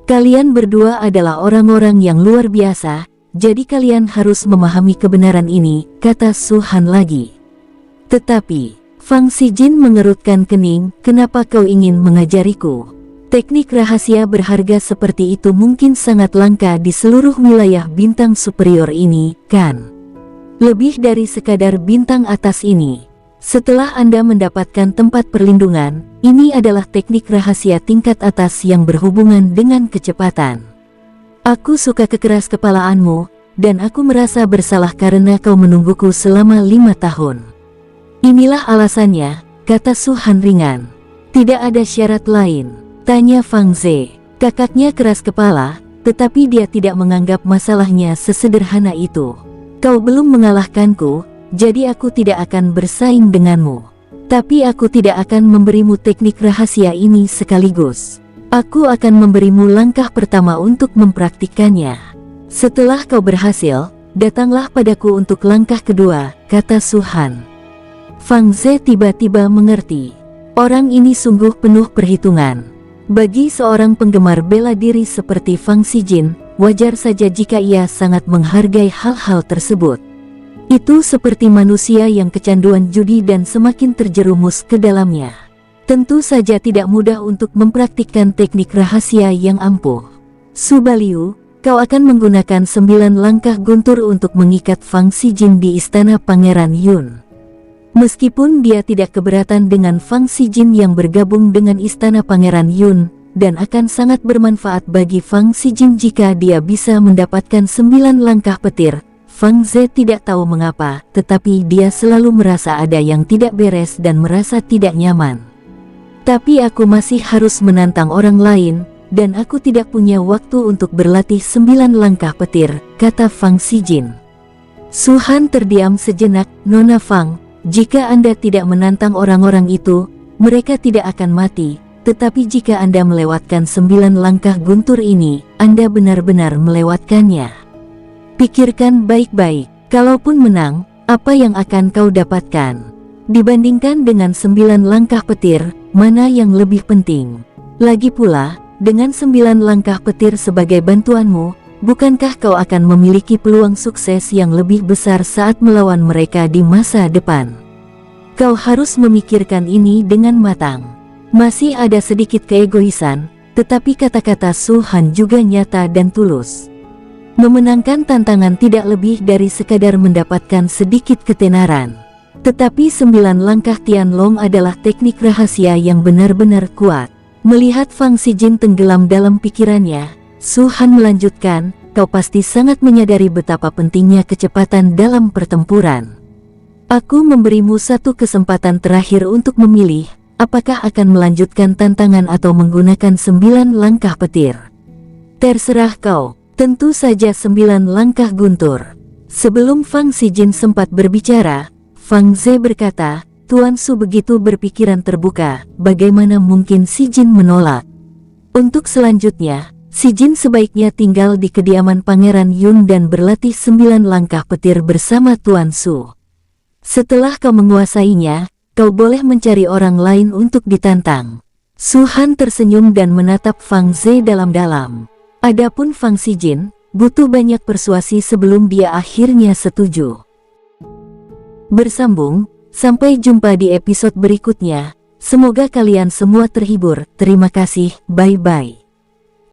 Kalian berdua adalah orang-orang yang luar biasa, jadi kalian harus memahami kebenaran ini, kata Su Han lagi. Tetapi, Fang Xijin mengerutkan kening, kenapa kau ingin mengajariku? Teknik rahasia berharga seperti itu mungkin sangat langka di seluruh wilayah bintang superior ini, kan? Lebih dari sekadar bintang atas ini. Setelah Anda mendapatkan tempat perlindungan, ini adalah teknik rahasia tingkat atas yang berhubungan dengan kecepatan. Aku suka kekeras kepalaanmu, dan aku merasa bersalah karena kau menungguku selama 5 tahun. Inilah alasannya, kata Su Han ringan. Tidak ada syarat lain, tanya Fang Ze. Kakaknya keras kepala, tetapi dia tidak menganggap masalahnya sesederhana itu. Kau belum mengalahkanku, jadi aku tidak akan bersaing denganmu. Tapi aku tidak akan memberimu teknik rahasia ini sekaligus. Aku akan memberimu langkah pertama untuk mempraktikkannya. Setelah kau berhasil, datanglah padaku untuk langkah kedua, kata Su Han. Fang Ze tiba-tiba mengerti. Orang ini sungguh penuh perhitungan. Bagi seorang penggemar bela diri seperti Fang Xijin, wajar saja jika ia sangat menghargai hal-hal tersebut. Itu seperti manusia yang kecanduan judi dan semakin terjerumus ke dalamnya. Tentu saja tidak mudah untuk mempraktikkan teknik rahasia yang ampuh. Su Baliu, kau akan menggunakan 9 langkah guntur untuk mengikat Fang Xijin di istana Pangeran Yun. Meskipun dia tidak keberatan dengan Fang Xijin yang bergabung dengan istana Pangeran Yun, dan akan sangat bermanfaat bagi Fang Xijin jika dia bisa mendapatkan 9 langkah petir, Fang Ze tidak tahu mengapa, tetapi dia selalu merasa ada yang tidak beres dan merasa tidak nyaman. Tapi aku masih harus menantang orang lain, dan aku tidak punya waktu untuk berlatih 9 langkah petir, kata Fang Xijin. Su Han terdiam sejenak. Nona Fang, jika Anda tidak menantang orang-orang itu, mereka tidak akan mati, tetapi jika Anda melewatkan 9 langkah guntur ini, Anda benar-benar melewatkannya. Pikirkan baik-baik, kalaupun menang, apa yang akan kau dapatkan? Dibandingkan dengan 9 langkah petir, mana yang lebih penting? Lagi pula, dengan 9 langkah petir sebagai bantuanmu, bukankah kau akan memiliki peluang sukses yang lebih besar saat melawan mereka di masa depan? Kau harus memikirkan ini dengan matang. Masih ada sedikit keegoisan, tetapi kata-kata Su Han juga nyata dan tulus. Memenangkan tantangan tidak lebih dari sekadar mendapatkan sedikit ketenaran. Tetapi 9 langkah Tianlong adalah teknik rahasia yang benar-benar kuat. Melihat Fang Xijin tenggelam dalam pikirannya, Su Han melanjutkan, kau pasti sangat menyadari betapa pentingnya kecepatan dalam pertempuran. Aku memberimu satu kesempatan terakhir untuk memilih, apakah akan melanjutkan tantangan atau menggunakan 9 langkah petir. Terserah kau, tentu saja 9 langkah guntur. Sebelum Fang Xijin sempat berbicara, Fang Ze berkata, Tuan Su begitu berpikiran terbuka, bagaimana mungkin Xijin menolak? Untuk selanjutnya, Xijin sebaiknya tinggal di kediaman Pangeran Yun dan berlatih 9 langkah petir bersama Tuan Su. Setelah kau menguasainya, kau boleh mencari orang lain untuk ditantang. Su Han tersenyum dan menatap Fang Ze dalam-dalam. Adapun Fang Xijin, butuh banyak persuasi sebelum dia akhirnya setuju. Bersambung, sampai jumpa di episode berikutnya. Semoga kalian semua terhibur. Terima kasih, bye-bye.